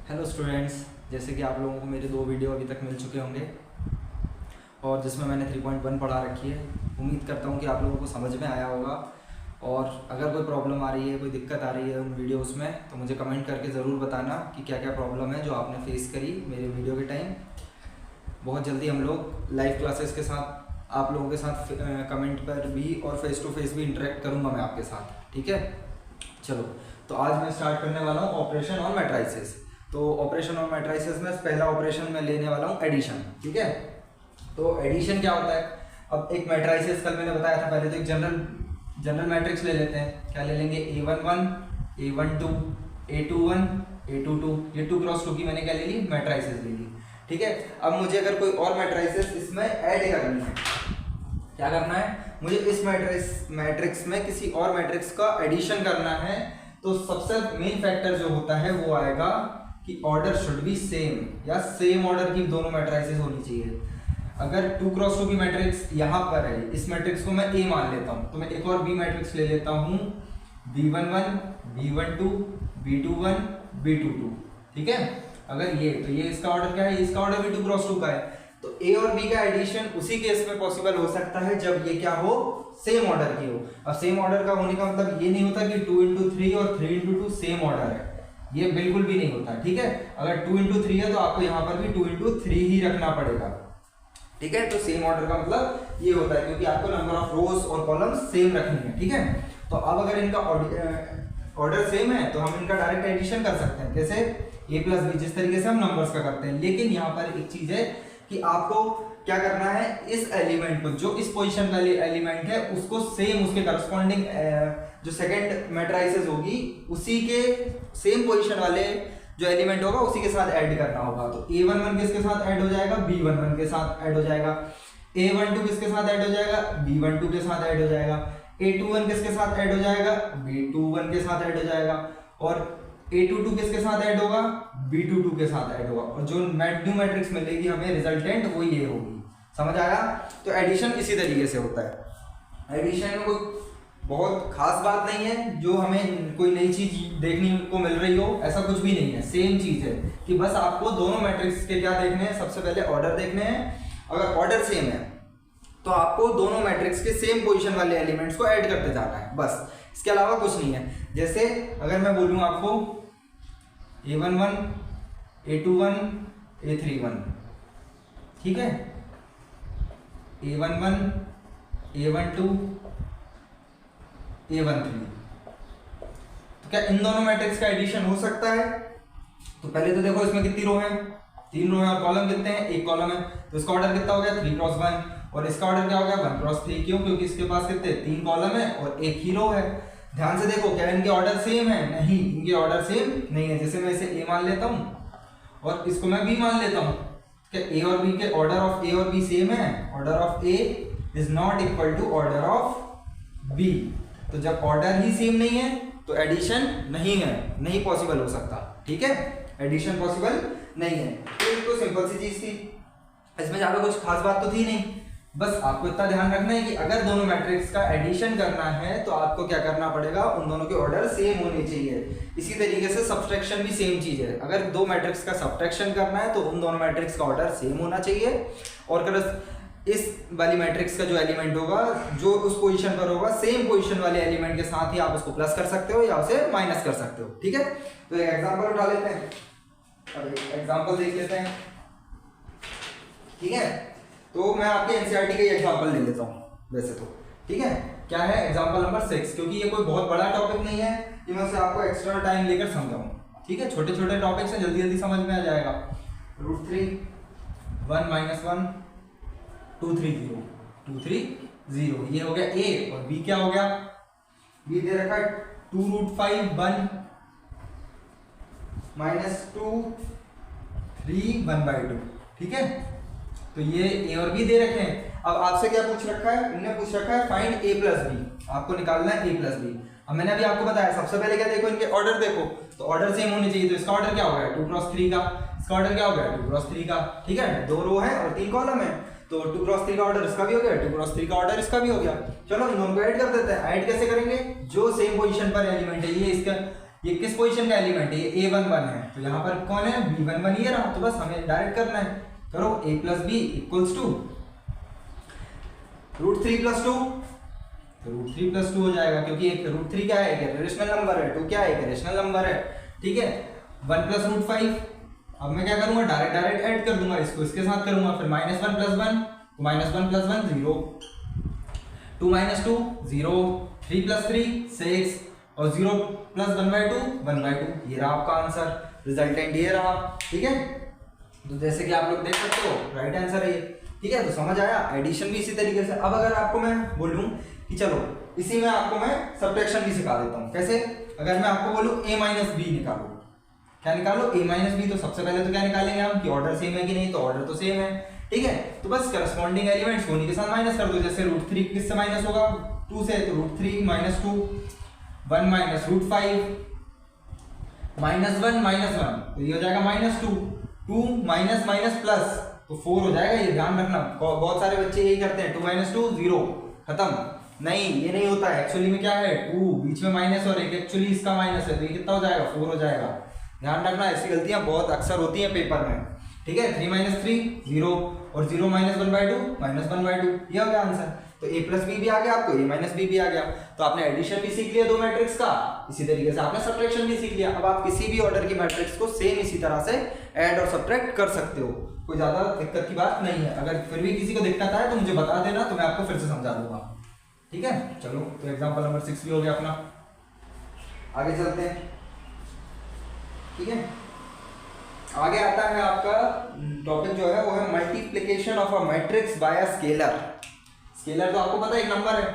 Hello students, जैसे कि आप लोगों को मेरे 2 वीडियो अभी तक मिल चुके होंगे और जिसमें मैंने 3.1 पढ़ा रखी है। उम्मीद करता हूँ कि आप लोगों को समझ में आया होगा। और अगर कोई प्रॉब्लम आ रही है, कोई दिक्कत आ रही है उन वीडियोस में, तो मुझे कमेंट करके ज़रूर बताना कि क्या क्या प्रॉब्लम है जो आपने फेस करी मेरे वीडियो के टाइम। बहुत जल्दी हम लोग लाइव क्लासेस के साथ आप लोगों के साथ कमेंट पर भी और फेस टू फेस भी इंटरेक्ट करूँगा मैं आपके साथ, ठीक है। चलो, तो आज मैं स्टार्ट करने वाला हूँ ऑपरेशन ऑन मैट्राइसेस। तो ऑपरेशन ऑन मैट्राइसेस में पहला ऑपरेशन मैं लेने वाला हूँ एडिशन, ठीक है। तो एडिशन क्या होता है? अब एक मैट्राइसेस कल मैंने बताया था, पहले तो एक जनरल मैट्रिक्स ले लेते हैं। क्या ले लेंगे? A11, A12, A21, A22। ये 2 क्रॉस 2 की मैंने क्या ले ली? मैट्राइसेस ले ली, ठीक है। अब मुझे अगर कोई और मैट्राइसेस इसमें ऐड करनी है, क्या करना है? मुझे इस मैट्रिक्स में किसी और मैट्रिक्स का एडिशन करना है। तो सबसे मेन फैक्टर जो होता है वो आएगा कि ऑर्डर शुड बी सेम, या सेम ऑर्डर की दोनों मैट्रिसेस होनी चाहिए। अगर 2 क्रॉस 2 की मैट्रिक्स यहाँ पर है, इस मैट्रिक्स को मैं A मान लेता हूँ, तो मैं एक और B मैट्रिक्स ले लेता हूँ, B11, B12, B21, B22, ठीक है। अगर ये, तो ये इसका ऑर्डर क्या है? इसका ऑर्डर भी 2 क्रॉस 2 का है। तो A और B का एडिशन उसी केस में पॉसिबल हो सकता है जब ये क्या हो? सेम ऑर्डर की हो। अब सेम ऑर्डर का होने का मतलब ये नहीं होता कि 2 into 3 और 3 into 2 सेम ऑर्डर है, ये बिल्कुल भी नहीं होता, ठीक है। अगर 2 into 3 है तो आपको यहाँ पर भी 2 into 3 ही रखना पड़ेगा, ठीक है। तो सेम ऑर्डर का मतलब ये होता है क्योंकि आपको नंबर ऑफ रोज और कॉलम्स सेम रखनी है, ठीक है। तो अब अगर इनका ऑर्डर सेम है तो हम इनका डायरेक्ट एडिशन कर सकते हैं। कैसे? A प्लस बी, जिस तरीके से हम नंबर्स का करते हैं। लेकिन यहाँ पर एक चीज है कि आपको क्या करना है, इस एलिमेंट को, जो इस पोजीशन वाली एलिमेंट है उसको सेम उसके करस्पॉन्डिंग जो सेकंड मैट्राइसेस होगी उसी के सेम पोजीशन वाले जो एलिमेंट होगा उसी के साथ ऐड करना होगा। तो A11 किसके साथ ऐड हो जाएगा? B11 के साथ ऐड हो जाएगा। A12 किसके साथ ऐड हो जाएगा? B12 के साथ ऐड हो जाएगा। A21 किसके साथ ऐड हो जाएगा? B21 के साथ ऐड हो जाएगा। और A22 किसके साथ ऐड होगा? B22 के साथ ऐड होगा। और जो न्यू मैट्रिक्स मिलेगी हमें रिजल्टेंट, वो ये होगी। समझ आया? तो एडिशन इसी तरीके से होता है। एडिशन में कोई बहुत खास बात नहीं है जो हमें कोई नई चीज देखने को मिल रही हो, ऐसा कुछ भी नहीं है। सेम चीज है कि बस आपको दोनों मैट्रिक्स के क्या देखने हैं? सबसे पहले ऑर्डर देखने हैं। अगर ऑर्डर सेम है तो आपको दोनों मैट्रिक्स के सेम पोजीशन वाले एलिमेंट्स को ऐड करते जाना है, बस। इसके अलावा कुछ नहीं है। जैसे अगर मैं बोलूं आपको A11, A21, A31, ठीक है, A11, A12, A13, तो क्या इन दोनों मैट्रिक्स का एडिशन हो सकता है? तो पहले तो देखो इसमें कितनी रो है? 3 रो है। और कॉलम कितने हैं? 1 कॉलम है। तो इसका ऑर्डर कितना हो गया? 3 क्रॉस 1। और इसका ऑर्डर क्या हो गया? 1 क्रॉस 3। क्यों? क्योंकि इसके पास कितने? 3 कॉलम है और 1 ही रो है। ध्यान से देखो, क्या इनके ऑर्डर सेम है? नहीं, इनके ऑर्डर सेम नहीं है। जैसे मैं इसे A मान लेता हूं और इसको मैं B मान लेता हूं, क्या A और B के ऑर्डर ऑफ A और B सेम है? Order of A is not equal to order of B। तो जब ऑर्डर ही सेम नहीं है तो एडिशन नहीं है, नहीं पॉसिबल हो सकता, ठीक है। एडिशन पॉसिबल नहीं है। तो ये तो सिंपल सी चीज थी, इसमें ज्यादा कुछ खास बात तो थी नहीं। बस आपको इतना ध्यान रखना है कि अगर दोनों मैट्रिक्स का एडिशन करना है तो आपको क्या करना पड़ेगा? उन दोनों के ऑर्डर सेम होने चाहिए। इसी तरीके से सब्सट्रैक्शन भी सेम चीज है। अगर 2 मैट्रिक्स का सब्ट्रैक्शन करना है तो उन दोनों मैट्रिक्स का ऑर्डर सेम होना चाहिए। और अगर इस वाली मैट्रिक्स का जो एलिमेंट होगा, जो उस पोजीशन पर होगा, सेम पोजीशन वाले एलिमेंट के साथ ही आप उसको प्लस कर सकते हो या उसे माइनस कर सकते हो, ठीक है। तो एक एग्जांपल उठा लेते हैं, अब एक एग्जांपल देख लेते हैं, ठीक है। तो मैं आपके एनसीईआरटी का एग्जांपल ले लेता हूं वैसे तो, ठीक है। क्या है? Example number 6। क्योंकि ये कोई बहुत बड़ा टॉपिक नहीं है कि मैं उसे आपको एक्स्ट्रा टाइम लेकर समझाऊं, ठीक है। छोटे छोटे टॉपिक्स हैं, जल्दी जल्दी समझ में आ जाएगा। √3 1 - 1 2 3 0 2 3 0, ये हो गया A। और B क्या हो गया? B दे रखा 2√5 1 - 2 3 1/2, ठीक है। तो ये A और B दे रखे हैं। अब आपसे क्या पूछ रखा है? इन्होंने पूछ रखा है फाइंड A प्लस B। आपको निकालना है A प्लस B। अब मैंने अभी आपको बताया, सबसे पहले क्या देखो, इनके ऑर्डर देखो, तो ऑर्डर सेम होने चाहिए। तो इसका ऑर्डर क्या हो गया? 2 क्रॉस 3 का। इसका ऑर्डर क्या हो गया? 2 क्रॉस 3 का, ठीक है। 2 रो है और 3 कॉलम है, तो 2 क्रॉस 3 का ऑर्डर इसका भी हो गया, 2 क्रॉस 3 का ऑर्डर इसका भी हो गया। चलो इन दोनों को ऐड कर देते हैं। ऐड कैसे करेंगे? जो सेम पोजीशन पर एलिमेंट है, ये इसका ये किस पोजीशन का एलिमेंट है, ये A11 है, तो यहाँ पर कौन है, B11 ये रहा। तो बस हमें डायरेक्ट करना है, करो a plus B equals to √3 + 2, तो √3 + 2 हो जाएगा, क्योंकि एक √3 क्या है, एक रेशनल नंबर है, 2 क्या है, एक रेशनल नंबर है, ठीक है। 1 + √5, अब मैं क्या करूंगा, डायरेक्ट ऐड कर दूंगा, इसको इसके साथ करूंगा, फिर -1 + 1, तो -1 + 1 0, 2 - 2 0, 3 + 3 6, और 0 + 1/2 1/2, ये रहा आपका आंसर, रिजल्टेंट ये रहा, ठीक है। तो जैसे कि आप लोग देख सकते हो राइट आंसर है ये, ठीक है। तो समझ आया, एडिशन भी इसी तरीके से। अब अगर आपको मैं बोलूं कि चलो इसी में आपको मैं सब्ट्रैक्शन भी सिखा देता हूं, कैसे, अगर मैं आपको बोलूं a - b निकालो, क्या निकालो, a - b, तो सबसे पहले तो क्या निकालेंगे हम कि ऑर्डर सेम है कि नहीं, तो ऑर्डर तो सेम है, ठीक है। तो बस करस्पॉन्डिंग एलिमेंट्स उन्हीं के साथ माइनस कर दो, जैसे √3 किससे माइनस होगा, 2 से, तो √3 - 2, 1 - √5 -1 -1, तो ये हो जाएगा -2, 2 माइनस प्लस, तो 4 हो जाएगा, ये ध्यान रखना, बहुत सारे बच्चे यही करते हैं, 2 - 2 0 खत्म, नहीं ये नहीं होता है, एक्चुअली में क्या है, 2 बीच में माइनस और एक एक्चुअली इसका माइनस है, तो ये कितना हो जाएगा, 4 हो जाएगा, ध्यान रखना, ऐसी गलतियां बहुत अक्सर होती हैं पेपर में, ठीक है। 3 - 3 0, और 0 - 1/2 -1/2, ये हो गया आंसर। तो a + b भी आ गया आपको, a - b भी आ गया, तो आपने एडिशन भी सीख लिया दो मैट्रिक्स का, इसी तरीके से आपने सब्ट्रैक्शन भी सीख लिया। अब आप किसी भी ऑर्डर की मैट्रिक्स को सेम इसी तरह से ऐड और सब्ट्रैक्ट कर सकते हो, कोई ज्यादा दिक्कत की बात नहीं है। अगर फिर भी किसी को दिक्कत आए तो मुझे बता देना, तो मैं आपको फिर से समझा दूंगा, ठीक है। चलो, तो एग्जांपल नंबर 6 भी हो गया अपना, आगे चलते हैं, ठीक है। आगे आता है आपका टॉपिक जो है वो है multiplication of a matrix bye a scalar. Scalar तो आपको पता है एक नंबर है,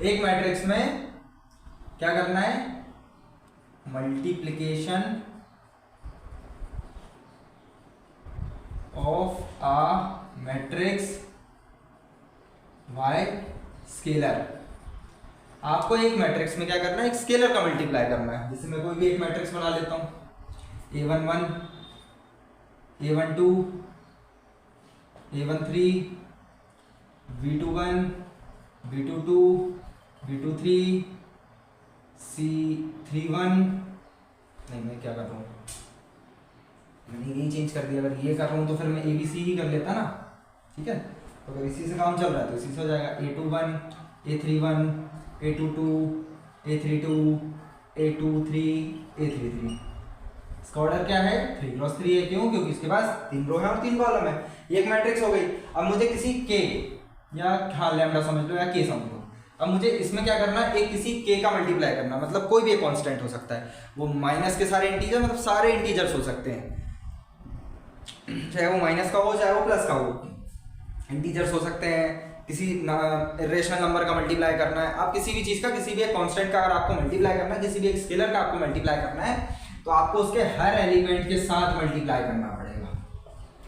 एक मैट्रिक्स में क्या करना है, multiplication of a matrix bye scalar. आपको एक मैट्रिक्स में क्या करना है, एक स्केलर का मल्टीप्लाई करना है। जैसे मैं कोई भी एक मैट्रिक्स बना लेता हूं, a11 a12 a13 b21 b22 b23 c31, नहीं मैं क्या कर रहा हूँ, मैंने यही चेंज कर दिया, अगर ये कर रहा हूँ तो फिर मैं ABC ही कर लेता ना, ठीक है। तो अगर इसी से काम चल रहा है तो इसी से हो जाएगा, a21 a31 a22 a32 a23 a33, इसका ऑर्डर क्या है, 3 × 3 है, क्यों, क्योंकि इसके पास 3 रो है और 3 कॉलम है, ये एक मैट्रिक्स हो गई। अब मुझे किसी k या हाँ लैम्डा समझ लो या k समझ लो, अब मुझे इसमें क्या करना है, एक किसी k का मल्टीप्लाई करना, मतलब कोई भी एक कांस्टेंट हो सकता है, वो माइनस के सारे इंटीजर, मतलब सारे इंटीजर्स हो सकते हैं, चाहे वो माइनस का हो चाहे वो प्लस का हो, इंटीजर्स हो सकते हैं। किसी रेशनल नंबर का मल्टीप्लाई करना है, आप किसी भी चीज का, किसी भी एक कांस्टेंट का अगर आपको मल्टीप्लाई करना है, किसी भी एक स्केलर का आपको मल्टीप्लाई करना है, तो आपको उसके हर एलिमेंट के साथ मल्टीप्लाई करना पड़ेगा,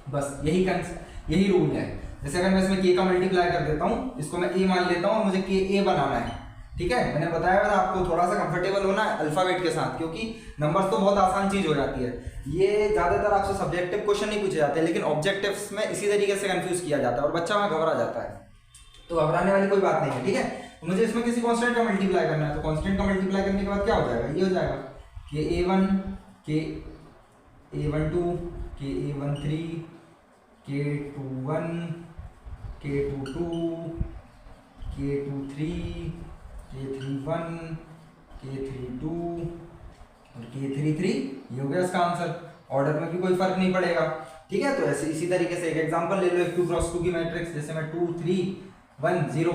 बस यही रूल है। जैसे अगर मैं इसमें k का मल्टीप्लाई कर देता हूँ, इसको मैं a मान लेता हूँ और मुझे ka बनाना है, ठीक है। मैंने बताया था आपको थोड़ा सा कंफर्टेबल होना है अल्फाबेट के साथ, क्योंकि नंबर्स तो बहुत आसान चीज हो जाती है, ये ज्यादातर आपसे सब्जेक्टिव क्वेश्चन नहीं पूछे जाते हैं, लेकिन ऑब्जेक्टिव्स में इसी तरीके से कंफ्यूज किया जाता है और बच्चा वहाँ घबरा जाता है, तो घबराने वाली कोई बात नहीं है, ठीक है। तो मुझे इसमें किसी कांस्टेंट का मल्टीप्लाई करना है, तो कांस्टेंट का मल्टीप्लाई करने के बाद क्या हो जाएगा, ये हो जाएगा कि a1 के a12 के a13 k21 k22 k23 k31 k32 और k33, ये हो गया इसका आंसर। ऑर्डर में भी कोई फर्क नहीं पड़ेगा, ठीक है। तो ऐसे इसी तरीके से एक एग्जांपल ले लो, एक 2 × 2 की मैट्रिक्स, जैसे मैं 2 3 1 0,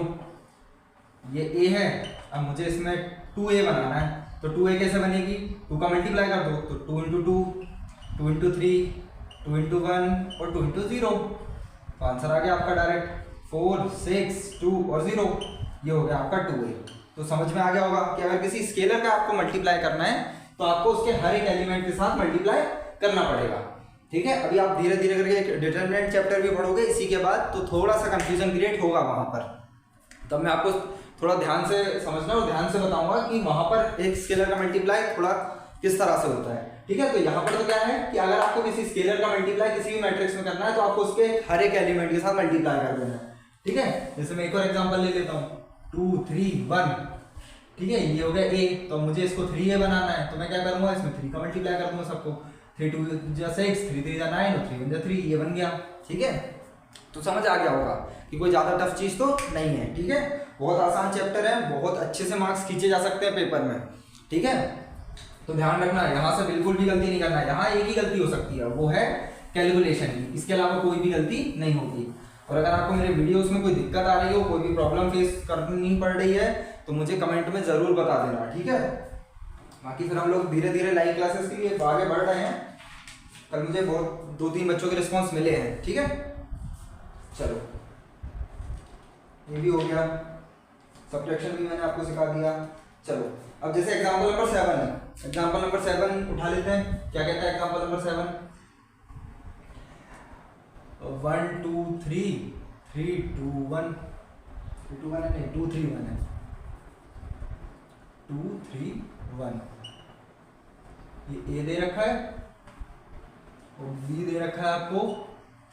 ये a है, अब मुझे इसमें 2a बनाना है, तो 2a कैसे बनेगी, 2 का मल्टीप्लाई कर दो, तो 2 × 2 2 × 3 2 × 1 और 2 × 0, तो आंसर आ गया आपका डायरेक्ट 4 6 2 और 0, ये हो गया आपका 2a। तो समझ में आ गया होगा कि अगर किसी स्केलर का आपको मल्टीप्लाई करना है तो आपको उसके हर एक एलिमेंट के साथ मल्टीप्लाई करना पड़ेगा, ठीक है। अभी आप धीरे धीरे करके डिटरमिनेंट चैप्टर भी पढ़ोगे इसी के बाद, तो थोड़ा सा कंफ्यूजन क्रिएट होगा वहां पर, तब मैं आपको थोड़ा ध्यान से समझना और ध्यान से बताऊंगा कि वहां पर एक स्केलर का मल्टीप्लाई थोड़ा किस तरह से होता है, ठीक है। तो यहाँ पर तो क्या है कि अगर आपको किसी स्केलर का मल्टीप्लाई किसी भी मैट्रिक्स में करना है तो आपको उसके हर एक एलिमेंट के साथ मल्टीप्लाई कर देना है, ठीक है। जैसे मैं एक और एग्जांपल ले लेता हूँ, 2 3 1, ठीक है, ये हो गया ए, तो मुझे इसको 3a बनाना है, तो मैं क्या करूंगा, इसमें 3 का मल्टीप्लाई कर दूंगा सबको, 3 2 जा 6, 3 3 जा 9 और 3 1 जा 3, ये बन गया। ठीक है, तो समझ आ गया होगा कि कोई ज़्यादा टफ चीज़ तो नहीं है। ठीक है, बहुत आसान चैप्टर है, बहुत अच्छे से मार्क्स खींचे जा सकते हैं पेपर में। ठीक है, तो ध्यान रखना, यहाँ से बिल्कुल भी गलती नहीं करना है। यहाँ एक ही गलती हो सकती है, वो है कैलकुलेशन की, इसके अलावा कोई भी गलती नहीं होती। और अगर आपको मेरे वीडियोस में कोई दिक्कत आ रही हो, कोई भी प्रॉब्लम फेस करनी पड़ रही है, तो मुझे कमेंट में ज़रूर बता देना। ठीक है, बाकी फिर हम लोग धीरे धीरे लाइव क्लासेस के लिए आगे बढ़ रहे हैं। कल मुझे बहुत 2-3 बच्चों के रिस्पॉन्स मिले हैं। ठीक है, चलो ये भी हो गया, सब्ट्रैक्शन भी मैंने आपको सिखा दिया। चलो अब जैसे एग्जांपल नंबर 7 है, एग्जांपल नंबर 7 उठा लेते हैं। क्या कहता है एग्जांपल नंबर 7? 1 2 3 3 2 1 3 2 1 है, नहीं 2 3 1 है, 2 3 1। ये ए दे रखा है और बी दे रखा है आपको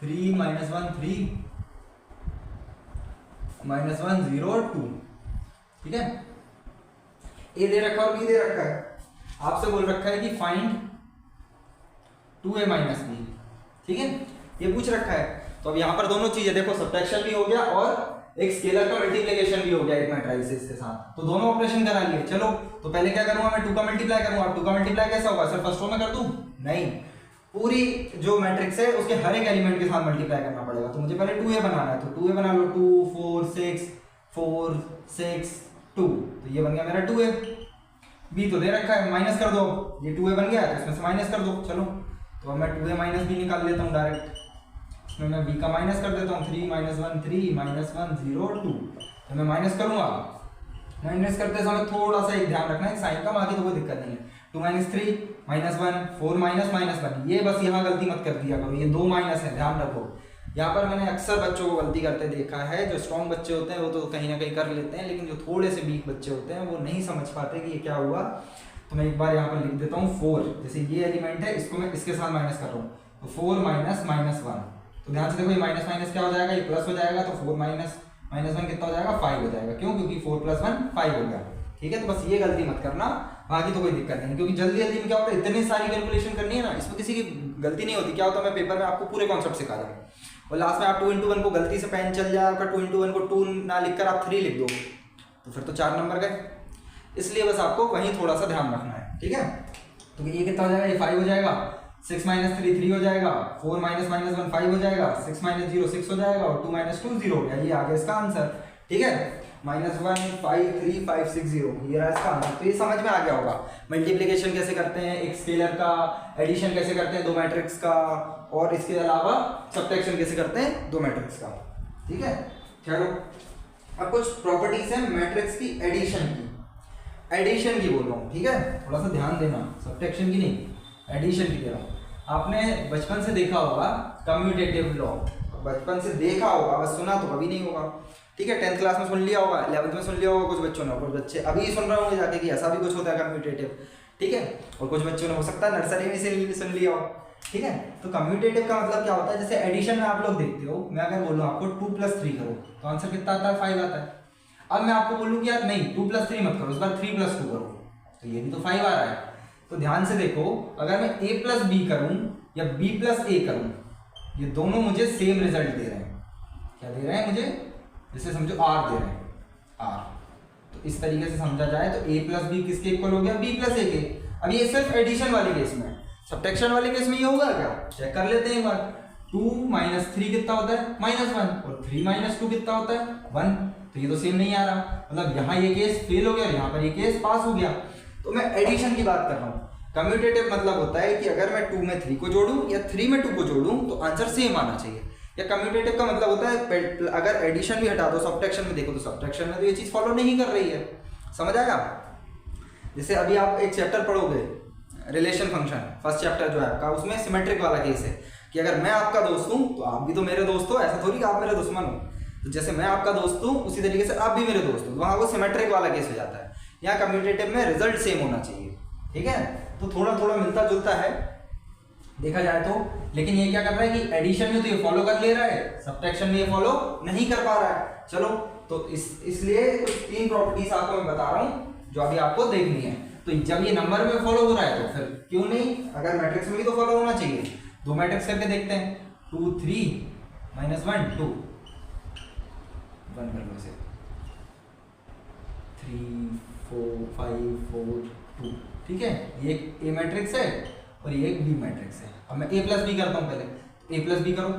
3 -1 3 -1 0 और 2। ठीक है, ए दे रखा और बी दे रखा है, आपसे बोल रखा है कि फाइंड 2a - b। ठीक है, ये पूछ रखा है। तो अब यहाँ पर दोनों चीजें देखो, सब्ट्रैक्शन भी हो गया और एक स्केलर का मल्टीप्लिकेशन भी हो गया एक मैट्रिसेस के साथ, तो दोनों ऑपरेशन करा लिए। चलो तो पहले क्या करूंगा मैं, 2 का मल्टीप्लाई करूंगा। अब 2 का मल्टीप्लाई कैसा होगा, सिर्फ फर्स्ट रो में कर दूं? नहीं, पूरी जो मैट्रिक्स है उसके हर एक एलिमेंट के साथ मल्टीप्लाई करना पड़ेगा। तो मुझे पहले 2a बनाना है, तो 2a बना लो, 2 4 6 4 6 2, तो ये बन गया मेरा 2a। b तो दे रखा है, माइनस कर दो, ये 2a बन गया तो इसमें से माइनस कर दो। चलो तो अब मैं 2a - b निकाल लेता हूँ डायरेक्ट, इसमें मैं b का माइनस कर देता हूँ, 3 -1 3 -1 0 2। तो मैं माइनस करूँगा, माइनस करते समय थोड़ा सा एक ध्यान रखना है साइन का, बाकी तो कोई दिक्कत नहीं है। 2 - 3 -1 4 -1, ये बस यहाँ गलती मत कर दिया करो, ये 2 माइनस है, ध्यान रखो। यहाँ पर मैंने अक्सर बच्चों को गलती करते देखा है। जो स्ट्रॉन्ग बच्चे होते हैं वो तो कहीं ना कहीं कर लेते हैं, लेकिन जो थोड़े से वीक बच्चे होते हैं वो नहीं समझ पाते कि ये क्या हुआ। तो मैं एक बार यहाँ पर लिख देता हूँ 4, जैसे ये एलिमेंट है, इसको मैं इसके साथ माइनस कर रहा हूँ, तो 4 -1। तो ध्यान से देखो, ये माइनस माइनस क्या हो जाएगा, ये प्लस हो जाएगा, तो 4 -1 कितना हो जाएगा, 5 हो जाएगा। क्यों? क्योंकि 4 + 1 5 हो गया। ठीक है, तो बस ये गलती मत करना, बाकी तो कोई दिक्कत नहीं, क्योंकि जल्दी जल्दी में क्या होता है, इतनी सारी कैलकुलेशन करनी है ना, इसमें किसी की गलती नहीं होती। क्या होता है, मैं पेपर में आपको पूरे कॉन्सेप्ट सिखा दूँ और लास्ट में आप 2 × 1 को गलती से पेन चल जाए आपका, 2 × 1 को 2 ना लिखकर आप 3 लिख दो, तो फिर तो 4 नंबर गए। इसलिए बस आपको वहीं थोड़ा सा ध्यान रखना है। ठीक है, तो ये कितना हो जाएगा, ये 5 हो जाएगा, 6 - 3 3 हो जाएगा, 4 - -1 5 हो जाएगा, 6 - 0 6 हो जाएगा और 2 - 2 0 हो गया। ये आ गया इसका आंसर। ठीक है, -1 5 3 5 6 0, ये रहा इसका आंसर। तो ये समझ में आ गया होगा मल्टीप्लिकेशन कैसे करते हैं एक स्केलर का, एडिशन कैसे करते हैं 2 मैट्रिक्स का, और इसके अलावा सब्ट्रैक्शन कैसे करते हैं 2 मैट्रिक्स का। ठीक है, चलो अब कुछ प्रॉपर्टीज हैं मैट्रिक्स की एडिशन की, एडिशन की बोल रहा हूँ। ठीक है, थोड़ा सा ध्यान देना, सब्ट्रैक्शन की नहीं, एडिशन की दे रहा हूँ। आपने बचपन से देखा होगा कम्यूटेटिव लॉ, बचपन से देखा होगा, बस सुना तो कभी नहीं होगा। ठीक है, 10th क्लास में सुन लिया होगा, 11th में सुन लिया होगा कुछ बच्चों ने, कुछ बच्चे अभी सुन रहे होंगे जाके कि ऐसा भी कुछ होता है कम्यूटेटिव। ठीक है, और कुछ बच्चों ने हो सकता है नर्सरी में से सुन लिया हो। ठीक है, तो कम्यूटेटिव का मतलब क्या होता है, जैसे एडिशन में आप लोग देखते हो, मैं अगर बोलूँ आपको 2 + 3 करो तो आंसर कितना आता है, 5 आता है। अब मैं आपको बोलूँ कि यार नहीं 2 + 3 मत करो, इस बार 3 + 2 करो, तो ये भी तो 5 आ रहा है। तो ध्यान से देखो, अगर मैं a + b करूँ या b + a करूँ, ये दोनों मुझे सेम रिजल्ट दे रहे हैं। क्या दे रहे हैं मुझे, जैसे समझो r दे रहे हैं, r। तो इस तरीके से समझा जाए तो a + b किसके इक्वल हो गया, b + a के। अब ये सिर्फ एडिशन वाले केस में, सब्ट्रैक्शन वाले केस में ये होगा क्या, चेक कर लेते हैं एक बार। 2 - 3 कितना होता है, -1, और 3 - 2 कितना होता है, 1। तो ये तो सेम नहीं आ रहा, मतलब यहाँ ये केस फेल हो गया और यहाँ पर ये केस पास हो गया। तो मैं एडिशन की बात कर रहा हूँ। कम्यूटेटिव मतलब होता है कि अगर मैं 2 में 3 को जोड़ूं या 3 में 2 को जोड़ूं तो आंसर सेम आना चाहिए। या कम्यूटेटिव का मतलब होता है अगर एडिशन भी हटा दो, सब्ट्रैक्शन में देखो तो सब्ट्रैक्शन में तो ये चीज़ फॉलो नहीं कर रही है। समझ आएगा? जैसे अभी आप एक चैप्टर पढ़ोगे रिलेशन फंक्शन, फर्स्ट चैप्टर जो है आपका, उसमें सिमेट्रिक वाला केस है कि अगर मैं आपका दोस्त हूँ तो आप भी तो मेरे दोस्त हो, ऐसा थोड़ी कि आप मेरे दुश्मन हो। तो जैसे मैं आपका दोस्त हूँ उसी तरीके से आप भी मेरे दोस्त हो, वहाँ वो सिमेट्रिक वाला केस हो जाता है। यहाँ कम्यूटेटिव में रिजल्ट सेम होना चाहिए। ठीक है, तो थोड़ा थोड़ा मिलता जुलता है देखा जाए तो, लेकिन ये क्या कर रहा है कि एडिशन में तो ये फॉलो कर ले रहा है, सब्ट्रैक्शन में ये फॉलो नहीं कर पा रहा है। चलो तो इसलिए कुछ 3 प्रॉपर्टीज आपको मैं बता रहा हूँ जो अभी आपको देखनी है। तो जब ये नंबर में फॉलो हो रहा है तो फिर क्यों नहीं, अगर मैट्रिक्स में भी तो फॉलो होना चाहिए। दो मैट्रिक्स करके देखते हैं, 2 3 -1 2, 1 कर लो इसे, 3 4 5 4 2, ठीक है। ये एक ए मैट्रिक्स है और ये एक बी मैट्रिक्स है। अब मैं ए प्लस बी करता हूँ, पहले ए प्लस बी करूँ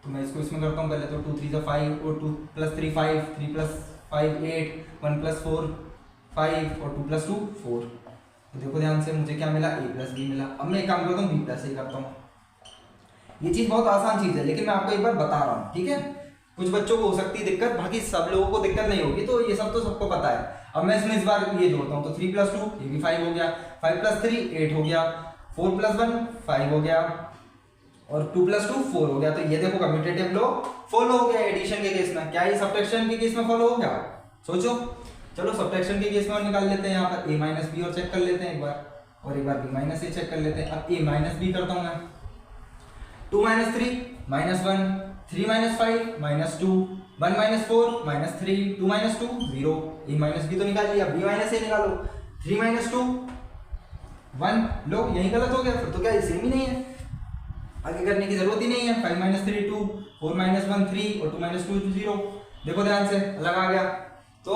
तो मैं इसको इसमें करता हूँ पहले, तो 2 3 5 और 2 + 3 5, 3 + 5 8, 1 + 4 5 और 2 + 2 4। तो देखो ध्यान से मुझे क्या मिला, ए प्लस बी मिला। अब मैं एक काम करता हूँ, बी प्लस ए करता हूँ। ये चीज़ बहुत आसान चीज़ है, लेकिन मैं आपको एक बार बता रहा हूँ, ठीक है। कुछ बच्चों को हो सकती है दिक्कत, बाकी सब लोगों को दिक्कत नहीं होगी, तो ये सब तो सबको पता है। अब मैं इसमें इस बार ये जोड़ता हूँ, तो 3 + 2 ये भी 5 हो गया, 5 + 3 8 हो गया, 4 + 1 5 हो गया और 2 + 2 4 हो गया। तो ये देखो कम्यूटेटिव लॉ फॉलो हो गया एडिशन के केस में। क्या ये सब्ट्रैक्शन के केस में फॉलो हो गया? सोचो। चलो सब्ट्रैक्शन के केस में निकाल लेते हैं, यहाँ पर a - b और चेक कर लेते हैं एक बार, और एक बार b - a चेक कर लेते हैं। अब a - b करता हूँ मैं, 2 - 3 -1, 3 - 5 -2, 1 - 4 -3, 2 - 2 0। a - b तो निकाल लिया, b - a निकालो, 3 - 2 1, लो यही गलत हो गया, फिर तो क्या ये सेम ही नहीं है, आगे करने की जरूरत ही नहीं है। 5 - 3 2, 4 - 1 3 और 2 - 2 0। देखो ध्यान से, अलग आ गया। तो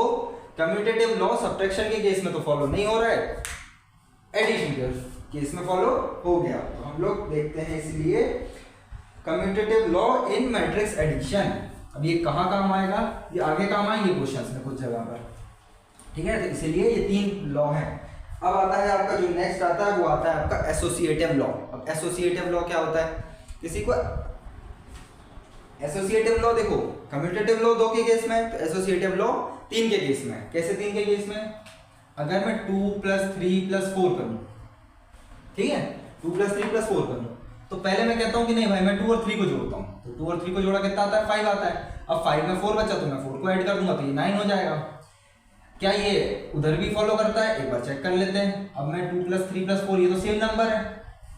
कम्यूटेटिव लॉ सब्ट्रैक्शन के केस में तो फॉलो नहीं हो रहा है, एडिशन के केस में फॉलो हो गया। तो हम लोग देखते हैं इसलिए commutative law in matrix addition. अब ये कहाँ काम आएगा, ये आगे काम आएंगे क्वेश्चंस में कुछ जगह पर, ठीक है। तो इसीलिए ये 3 लॉ हैं। अब आता है आपका जो नेक्स्ट आता है, वो आता है आपका एसोसिएटिव लॉ। अब एसोसिएटिव लॉ क्या होता है, किसी को एसोसिएटिव लॉ देखो, कम्यूटेटिव लॉ 2 के केस में, तो एसोसिएटिव लॉ 3 के केस में। कैसे 3 के केस में? अगर मैं 2 + 3 + 4 करूं, ठीक है, 2 + 3 + 4 करूं, तो पहले मैं कहता हूं कि नहीं भाई मैं 2 और 3 को जोड़ता हूं, तो 2 और 3 को जोड़ा कितना आता है, 5 आता है। अब 5 में 4 बचा तो मैं 4 को ऐड कर दूंगा तो ये 9 हो जाएगा। क्या ये उधर भी फॉलो करता है, एक बार चेक कर लेते हैं। अब मैं 2 + 3 + 4, ये तो सेम नंबर है,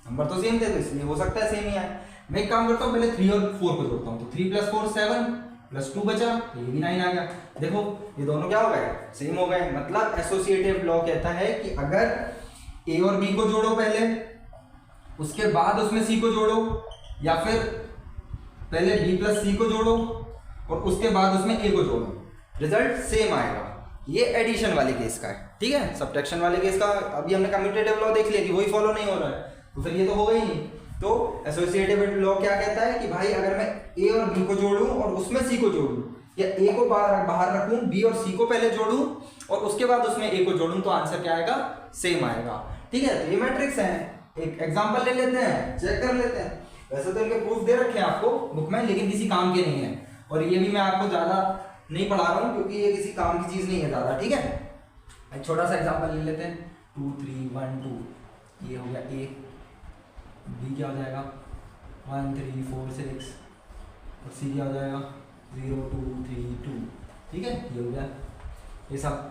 नंबर तो सेम थे, तो इसलिए हो सकता है सेम ही आए। मैं एक काम करता हूँ, पहले 3 और 4 को जोड़ता हूँ, तो 3 + 4 7 + 2 बचा, तो ये भी 9 आ गया। देखो ये दोनों क्या हो गए, सेम हो गए। मतलब एसोसिएटिव लॉ कहता है कि अगर ए और बी को जोड़ो पहले, उसके बाद उसमें सी को जोड़ो, या फिर पहले बी + सी को जोड़ो और उसके बाद उसमें ए को जोड़ो, रिजल्ट सेम आएगा। ये एडिशन वाले केस का है, ठीक है। सब्ट्रैक्शन वाले केस का अभी हमने कम्यूटेटिव लॉ देख लिया कि वही फॉलो नहीं हो रहा है, तो फिर ये तो होगा ही नहीं। तो एसोसिएटिव लॉ क्या कहता है कि भाई अगर मैं ए और बी को जोड़ूं और उसमें सी को जोड़ूं, या ए को बाहर रखूं, बी और सी को पहले जोड़ूं और उसके बाद उसमें ए को जोड़ूं, तो आंसर क्या आएगा, सेम आएगा, ठीक है। तो ये मैट्रिक्स है। एक एग्जांपल ले लेते हैं, चेक कर लेते हैं। वैसे तो इनके प्रूफ दे रखे हैं आपको बुक में, लेकिन किसी काम के नहीं है, और ये भी मैं आपको ज्यादा नहीं पढ़ा रहा हूँ क्योंकि ये किसी काम की चीज नहीं है ज्यादा, ठीक है। एक छोटा सा एग्जांपल ले लेते हैं, 2 3 1 2, ये हो गया ए, बी क्या हो जाएगा 1 3 4 6, और सी क्या हो जाएगा 0 2 3 2, ठीक है। ये हो गया ये सब।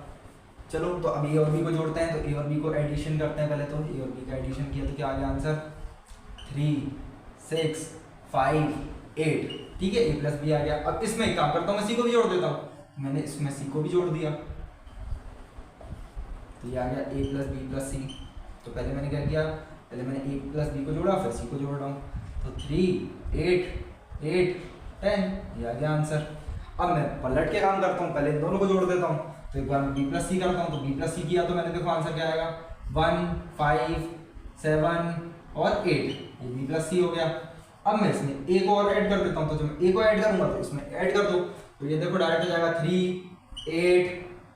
चलो तो अब ए और बी को जोड़ते हैं, तो ए और बी को एडिशन करते हैं पहले। तो ए और बी का एडिशन किया तो क्या आ गया आंसर, 3 6 5 8, ठीक है। ए + बी आ गया। अब इसमें एक काम करता हूँ, मैं सी को भी जोड़ देता हूँ। मैंने इसमें सी को भी जोड़ दिया, तो ये आ गया a + b + c। तो पहले मैंने क्या किया, पहले मैंने a + b को जोड़ा, फिर c को जोड़ रहा हूँ, तो 3 8 8 10, ये आ गया आंसर। अब मैं पलट के काम करता हूँ, पहले इन दोनों को जोड़ देता हूँ, तो एक बार b + c करता हूँ, तो b + c किया तो मैंने देखो आंसर क्या आएगा 1 5 7 और 8, ये b + c हो गया। अब मैं इसमें a को और ऐड कर देता हूँ, तो जब मैं a को ऐड करूंगा तो इसमें ऐड कर दो, तो ये देखो डायरेक्ट हो जाएगा 3 8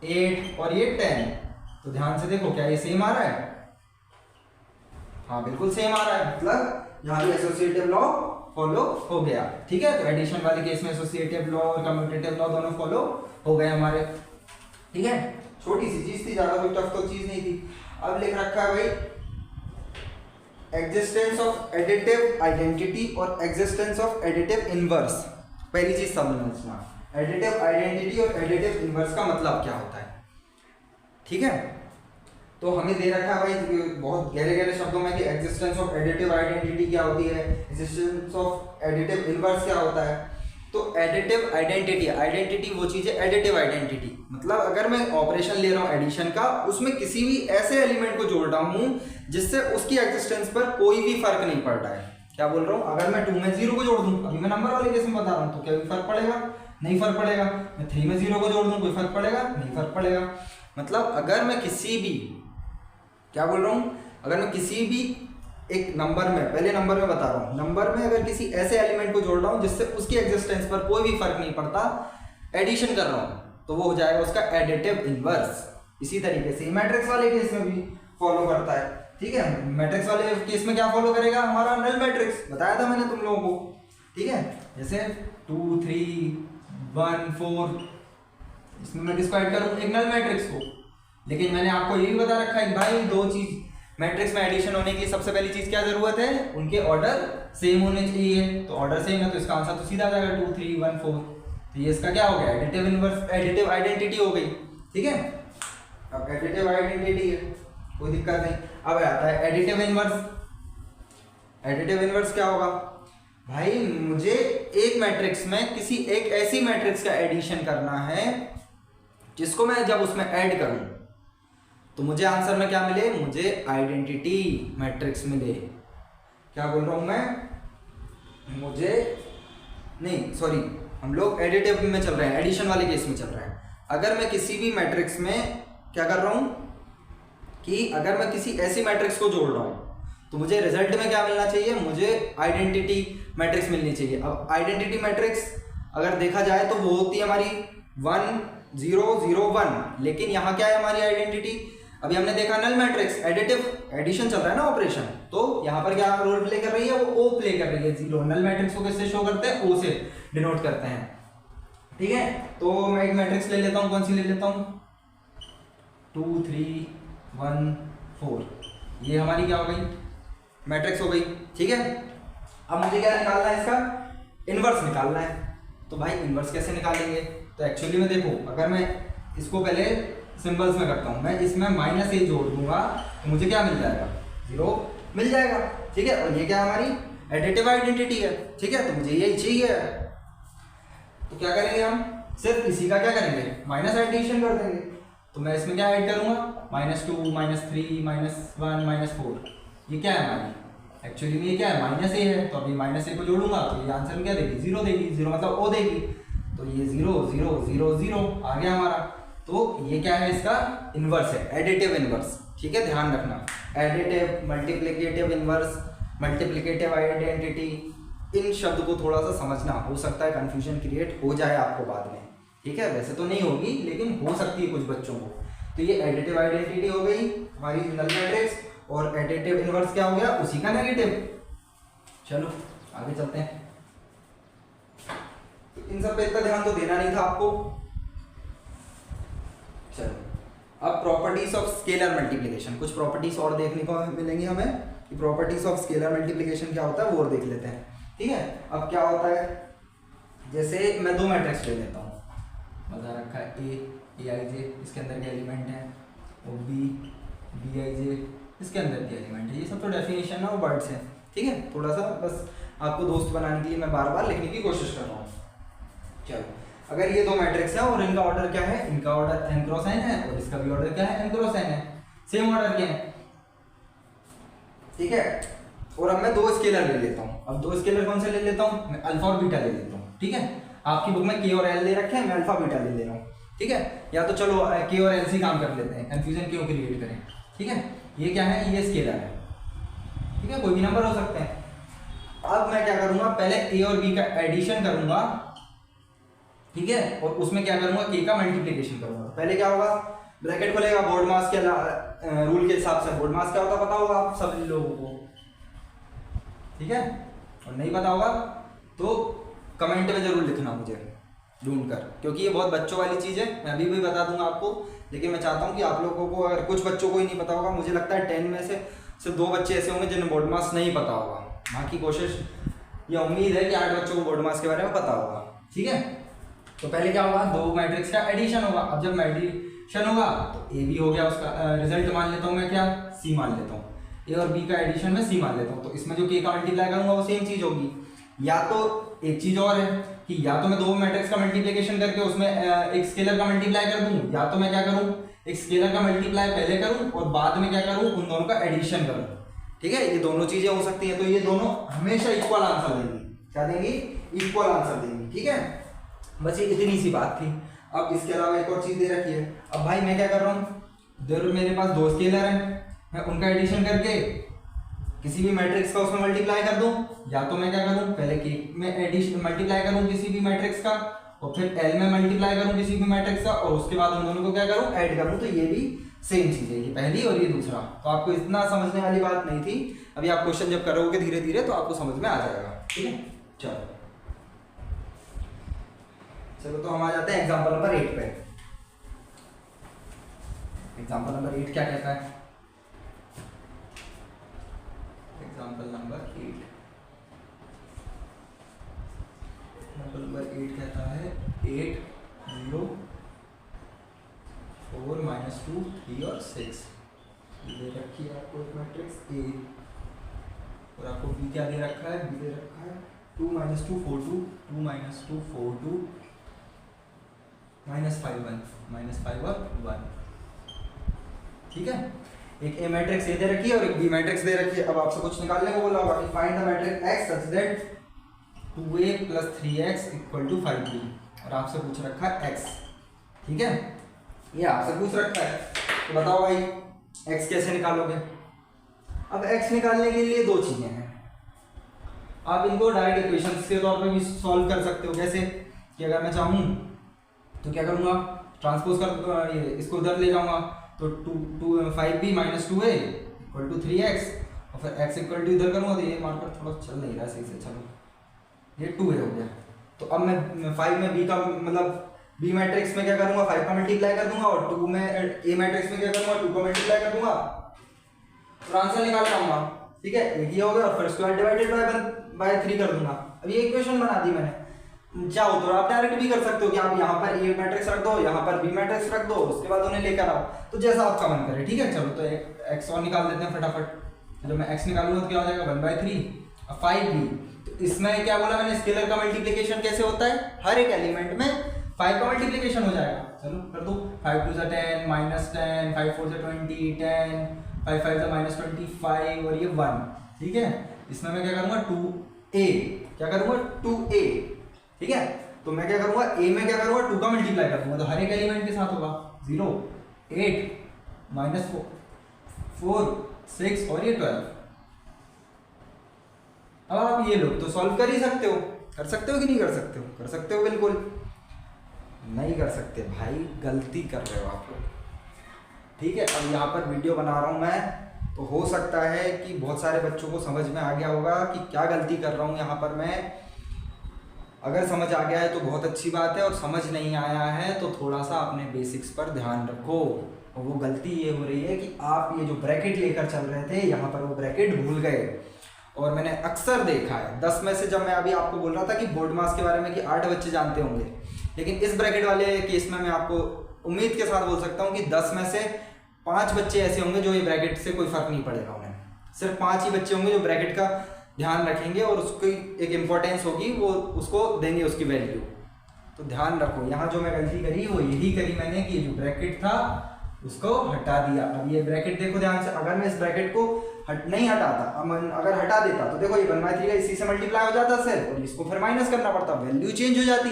8 और ये 10। तो ध्यान से देखो क्या ये सेम आ रहा है, हाँ बिल्कुल सेम आ रहा है। मतलब यहाँ पे एसोसिएटिव लॉ फॉलो हो गया, ठीक है। तो एडिशन वाले केस में एसोसिएटिव लॉ और कम्यूटेटिव लॉ दोनों फॉलो हो गए हमारे, ठीक है। छोटी सी चीज थी, ज्यादा कोई टफ तो चीज नहीं थी। अब लिख रखा है भाई एग्जिस्टेंस ऑफ एडिटिव आइडेंटिटी और एग्जिस्टेंस ऑफ एडिटिव इनवर्स। पहली चीज समझना, एडिटिव आइडेंटिटी और एडिटिव इनवर्स का मतलब क्या होता है, ठीक है। तो हमें दे रखा है भाई बहुत गहरे गहरे शब्दों में कि एग्जिस्टेंस ऑफ एडिटिव आइडेंटिटी क्या होती है, एग्जिस्टेंस ऑफ एडिटिव इनवर्स क्या होता है। तो एडिटिव आइडेंटिटी, आइडेंटिटी वो चीज़ है एडिटिव आइडेंटिटी, मतलब अगर मैं ऑपरेशन ले रहा हूँ एडिशन का, उसमें किसी भी ऐसे एलिमेंट को जोड़ रहा हूँ जिससे उसकी एग्जिस्टेंस पर कोई भी फर्क नहीं पड़ रहा है। क्या बोल रहा हूँ, अगर मैं 2 में 0 को जोड़ दूँ, अभी मैं नंबर वाले केस में बता रहा हूँ, तो क्या फर्क पड़ेगा, नहीं फर्क पड़ेगा। मैं 3 में 0 को जोड़ दूँ, कोई फर्क पड़ेगा, नहीं फर्क पड़ेगा। मतलब अगर मैं किसी भी, क्या बोल रहा हूँ, अगर मैं किसी भी एक नंबर में, पहले नंबर में बता रहा हूँ, नंबर में अगर किसी ऐसे एलिमेंट को जोड़ रहा हूँ जिससे उसकी एग्जिस्टेंस पर कोई भी फर्क नहीं पड़ता, एडिशन कर रहा हूँ, तो वो हो जाएगा उसका एडिटिव इनवर्स। इसी तरीके से मैट्रिक्स वाले केस में भी फॉलो करता है। ठीक है, मैट्रिक्स वाले केस में क्या फॉलो करेगा, हमारा नल मैट्रिक्स बताया था मैंने तुम लोगों को। ठीक है, जैसे 2 3 1 4, इसमें मैं किसको ऐड करूँ, एक नल मैट्रिक्स को। लेकिन मैंने आपको ये भी बता रखा है कि भाई दो चीज मैट्रिक्स में एडिशन होने के लिए सबसे पहली चीज क्या जरूरत है, उनके ऑर्डर सेम होने चाहिए। तो ऑर्डर सेम है तो इसका आंसर तो सीधा आ जाएगा 2 3 1 4। तो ये इसका क्या हो गया, एडिटिव इनवर्स, एडिटिव आइडेंटिटी हो गई। ठीक है, अब एडिटिव आइडेंटिटी है, कोई दिक्कत नहीं। अब आता है एडिटिव इनवर्स। एडिटिव इनवर्स क्या होगा, भाई मुझे एक मैट्रिक्स में किसी एक ऐसी मैट्रिक्स का एडिशन करना है जिसको मैं जब उसमें ऐड करूं तो मुझे आंसर में क्या मिले, मुझे आइडेंटिटी मैट्रिक्स मिले। क्या बोल रहा हूं मैं, मुझे नहीं, सॉरी, हम लोग एडिटिव में चल रहे हैं, एडिशन वाले केस में चल रहे हैं। अगर मैं किसी भी मैट्रिक्स में क्या कर रहा हूं कि अगर मैं किसी ऐसी मैट्रिक्स को जोड़ रहा हूं तो मुझे रिजल्ट में क्या मिलना चाहिए, मुझे आइडेंटिटी मैट्रिक्स मिलनी चाहिए। अब आइडेंटिटी मैट्रिक्स अगर देखा जाए तो वो होती है हमारी 1 0 0 1, लेकिन यहाँ क्या है हमारी आइडेंटिटी, अभी हमने देखा नल मैट्रिक्स, एडिटिव एडिशन चल रहा है ना ऑपरेशन, तो यहाँ पर क्या रोल प्ले कर रही है, वो ओ प्ले कर रही है, 0। नल मैट्रिक्स को किससे शो करते हैं, ओ से डिनोट करते हैं। ठीक है, तो मैं एक मैट्रिक्स ले लेता हूँ, कौन सी ले लेता हूँ, 2 3 1 4, ये हमारी क्या हो गई, मैट्रिक्स हो गई। ठीक है, अब मुझे क्या निकालना है, इसका इनवर्स निकालना है। तो भाई इनवर्स कैसे निकालेंगे, तो एक्चुअली में देखो, अगर मैं इसको पहले सिंबल्स में करता हूँ, मैं इसमें -a जोड़ दूंगा तो मुझे क्या मिल जाएगा, 0 मिल जाएगा। ठीक है, और ये क्या हमारी एडिटिव आइडेंटिटी है। ठीक है, तो मुझे यही चाहिए, तो क्या करेंगे हम, सिर्फ इसी का क्या करेंगे, माइनस एडिशन कर देंगे। तो मैं इसमें क्या ऐड करूंगा, -2 -3 -1 -4, ये क्या है हमारी, एक्चुअली में ये क्या है, -a है, तो अभी -a को जोड़ूंगा तो ये आंसर में क्या देगी, 0 देगी, 0 मतलब o देगी। तो ये 0 0 0 0 आ गया हमारा। तो ये क्या है, इसका इनवर्स है, एडिटिव इनवर्स। ठीक है, ध्यान रखना, additive, multiplicative inverse, multiplicative identity, इन शब्द को थोड़ा सा समझना, हो सकता है कंफ्यूजन क्रिएट हो जाए आपको बाद में। ठीक है, वैसे तो नहीं होगी लेकिन हो सकती है कुछ बच्चों को। तो ये एडिटिव आइडेंटिटी हो गई हमारी नल मैट्रिक्स, और एडिटिव इनवर्स क्या हो गया, उसी का नेगेटिव। चलो आगे चलते हैं, तो इन सब पे इतना ध्यान तो देना नहीं था आपको। चलो, अब प्रॉपर्टीज ऑफ स्केलर मल्टीप्लिकेशन, कुछ प्रॉपर्टीज और देखने को मिलेंगी हमें कि प्रॉपर्टीज ऑफ स्केलर मल्टीप्लिकेशन क्या होता है, वो और देख लेते हैं। ठीक है, अब क्या होता है, जैसे मैं 2 मैट्रिक्स ले लेता हूँ, बता रखा है ए आई जे, इसके अंदर के एलिमेंट है, और बी आई जे, इसके अंदर के एलिमेंट है। ये सब तो डेफिनेशन है और वर्ड्स हैं। ठीक है, थोड़ा सा बस आपको दोस्त बनाने के लिए मैं बार बार लिखने की कोशिश कर रहा हूँ। चलो, अगर ये 2 मैट्रिक्स है और इनका ऑर्डर क्या है, इनका ऑर्डर n क्रॉस n है और इसका भी ऑर्डर क्या है, n क्रॉस n है, सेम ऑर्डर के हैं। ठीक है, और अब मैं 2 स्केलर ले लेता हूँ। अब 2 स्केलर कौन से ले लेता हूँ, मैं अल्फा और बीटा ले लेता हूँ। ठीक है, आपकी बुक में k और l दे रखे हैं, मैं अल्फा बीटा ले रहा हूँ। ठीक है, या तो चलो k और l से काम कर लेते हैं, कंफ्यूजन क्यों क्रिएट करें। ठीक है, ये क्या है, ये स्केलर है। ठीक है, कोई भी नंबर हो सकते हैं। अब मैं क्या करूंगा, पहले a और b का एडिशन करूंगा। ठीक है, और उसमें क्या करूंगा, k का मल्टीप्लिकेशन करूंगा। पहले क्या होगा, ब्रैकेट खोलेगा, बोर्ड मास के रूल के हिसाब से, बोर्ड मास क्या होता है पता होगा आप सब लोगों को। ठीक है, और नहीं पता होगा तो कमेंट में जरूर लिखना मुझे ढूंढ कर, क्योंकि ये बहुत बच्चों वाली चीज़ है। मैं अभी भी बता दूंगा आपको, लेकिन मैं चाहता हूँ कि आप लोगों को, अगर कुछ बच्चों को ही नहीं पता होगा, मुझे लगता है 10 में से सिर्फ 2 बच्चे ऐसे होंगे जिन्हें बोर्ड मास नहीं पता होगा। बाकी कोशिश या उम्मीद है कि 8 बच्चों को बोर्ड मास के बारे में पता होगा। ठीक है, तो पहले क्या होगा, 2 मैट्रिक्स का एडिशन होगा। अब जब एडिशन होगा तो ए बी हो गया, उसका रिजल्ट मान लेता हूँ मैं क्या, सी मान लेता हूँ। ए और बी का एडिशन में सी मान लेता हूँ, तो इसमें जो के का मल्टीप्लाई करूंगा वो सेम चीज़ होगी। या तो एक चीज और है कि या तो मैं दो मैट्रिक्स का मल्टीप्लिकेशन करके उसमें एक स्केलर का मल्टीप्लाई कर दूं, या तो मैं क्या करूं, एक स्केलर का मल्टीप्लाई पहले करूं और बाद में क्या करूं, उन दोनों का एडिशन करूं। ठीक है, ये दोनों चीजें हो सकती हैं। तो ये दोनों हमेशा इक्वल आंसर देंगी। क्या देंगी? इक्वल आंसर देंगी। ठीक है, बस ये इतनी सी बात थी। अब इसके अलावा एक और चीज दे रखी है। अब भाई मैं क्या कर रहा हूँ, मेरे पास दो स्केलर हैं, मैं उनका एडिशन करके किसी भी मैट्रिक्स का उसमें मल्टीप्लाई कर दूं, या तो मैं क्या करूं, पहले के में एडिशन मल्टीप्लाई करूं किसी भी मैट्रिक्स का और फिर एल में मल्टीप्लाई करूं किसी भी मैट्रिक्स का और उसके बाद उन दोनों को क्या करूं, ऐड करूं। तो ये भी सेम चीज है, ये पहली और ये दूसरा। तो आपको इतना समझने वाली बात नहीं थी। अभी आप क्वेश्चन जब करोगे धीरे धीरे तो आपको समझ में आ जाएगा। ठीक है, चलो तो हम आ जाते हैं एग्जाम्पल नंबर 8 पे। एग्जाम्पल नंबर 8 क्या कहता है? एग्जाम्पल नंबर 8 कहता है 8 0 4 -2 3 और 6 दे रखी है आपको एक मैट्रिक्स A और आपको B क्या दे रखा है? B दे रखा है 2 -2 4 2 2 -2 4 2 -5 1 -5 और 1। ठीक है, एक A मैट्रिक्स A दे रखी है और एक B मैट्रिक्स दे रखी है। अब आपसे कुछ निकालने को बोला होगा कि find the matrix X such that 2A + 3X = 5B और आपसे पूछ रखा है X। ठीक है, ये आपसे पूछ रखा है। तो बताओ भाई X कैसे निकालोगे? अब X निकालने के लिए दो चीजें हैं। आप इनको डायरेक्ट इक्वेशंस के तौर पे भी सॉल्व कर सकते हो। जैसे कि अगर मैं चाहूँ तो क्या करूँगा, ट्रांसपोज कर ये इसको उधर ले जाऊँगा तो 5B - 2A = 3X और फिर X = इधर करूँगा तो ये मार्कर थोड़ा चल नहीं रहा सही से। चलो ये 2A हो गया। तो अब मैं 5 में B का मतलब B मैट्रिक्स में क्या करूँगा, 5 का मल्टीप्लाई कर दूंगा और 2 में A मैट्रिक्स में क्या करूँगा, 2 का मल्टीप्लाई कर दूंगा और आंसर निकाल पाऊंगा। ठीक है, एक ही हो गया और फिर स्क्वायर डिवाइडेड बाय 3 कर दूंगा। अब ये इक्वेशन बना दी मैंने। चाहो तो आप डायरेक्ट भी कर सकते हो कि आप यहाँ पर A मैट्रिक्स रख दो, यहाँ पर B मैट्रिक्स रख दो, उसके बाद उन्हें लेकर आओ, तो जैसा आपका मन करे। ठीक है, चलो तो एक X और निकाल देते हैं फटाफट। जब मैं X निकालूंगा तो क्या हो जाएगा 1/3 और 5B। तो इसमें क्या बोला मैंने, स्केलर का मल्टीप्लिकेशन कैसे होता है, हर एक एलिमेंट में 5 का मल्टीप्लिकेशन हो जाएगा। चलो कर दो, 5 2 = 10 -10 5 4 = 20 10 5 5 = -25 और ये 1। ठीक है, इसमें मैं क्या करूँगा 2A, क्या करूँगा 2A। ठीक है, तो मैं क्या करूँगा A में क्या करूँगा 2 का मल्टीप्लाई कर दूंगा तो हर एक एलिमेंट के साथ होगा 0 8 -4 6 और ये 12। अब आप ये लोग तो सॉल्व कर ही सकते हो, कर सकते हो कि नहीं कर सकते हो? कर सकते हो, बिल्कुल नहीं कर सकते भाई, गलती कर रहे हो आप लोग। ठीक है, अब यहाँ पर वीडियो बना रहा हूँ मैं, तो हो सकता है कि बहुत सारे बच्चों को समझ में आ गया होगा कि क्या गलती कर रहा हूँ यहाँ पर मैं। अगर समझ आ गया है तो बहुत अच्छी बात है, और समझ नहीं आया है तो थोड़ा सा अपने बेसिक्स पर ध्यान रखो। और वो गलती ये हो रही है कि आप ये जो ब्रैकेट लेकर चल रहे थे यहाँ पर वो ब्रैकेट भूल गए। और मैंने अक्सर देखा है 10 में से, जब मैं अभी आपको बोल रहा था कि बोर्ड मास के बारे में कि 8 बच्चे जानते होंगे, लेकिन इस ब्रैकेट वाले केस में मैं आपको उम्मीद के साथ बोल सकता हूँ कि 10 में से 5 बच्चे ऐसे होंगे जो ये ब्रैकेट से कोई फर्क नहीं पड़ेगा उन्हें। सिर्फ 5 ही बच्चे होंगे जो ब्रैकेट का ध्यान रखेंगे और उसकी एक इम्पोर्टेंस होगी, वो उसको देंगे उसकी वैल्यू। तो ध्यान रखो, यहाँ जो मैं गलती करी वो यही करी मैंने कि जो ब्रैकेट था उसको हटा दिया। अब ये ब्रैकेट देखो ध्यान से, अगर मैं इस ब्रैकेट को नहीं हटाता, अगर हटा देता तो देखो ये 1/3 का इसी से मल्टीप्लाई हो जाता सिर्फ, और इसको फिर माइनस करना पड़ता, वैल्यू चेंज हो जाती।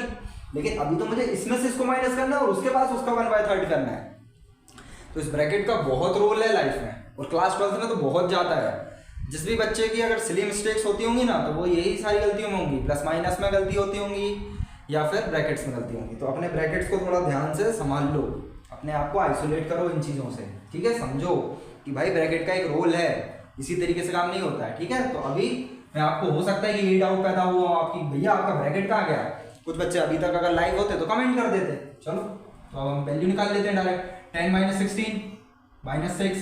लेकिन अभी तो मुझे इसमें से इसको माइनस करना है और उसके बाद उसका 1/3 करना है। तो इस ब्रैकेट का बहुत रोल है लाइफ में, और क्लास 12 में तो बहुत ज़्यादा है। जिस भी बच्चे की अगर सिली मिस्टेक्स होती होंगी ना, तो वो यही सारी गलतियों में होंगी, प्लस माइनस में गलती होती होंगी या फिर ब्रैकेट्स में गलती होंगी। तो अपने ब्रैकेट्स को थोड़ा ध्यान से संभाल लो, अपने आप को आइसोलेट करो इन चीज़ों से। ठीक है, समझो कि भाई ब्रैकेट का एक रोल है, इसी तरीके से काम नहीं होता है। ठीक है, तो अभी मैं आपको हो सकता है कि ये डाउट पैदा हुआ आपकी, भैया आपका ब्रैकेट कहाँ गया। कुछ बच्चे अभी तक अगर लाइव होते तो कमेंट कर देते। चलो तो अब हम वैल्यू निकाल लेते हैं डायरेक्ट। 10 - 16 -6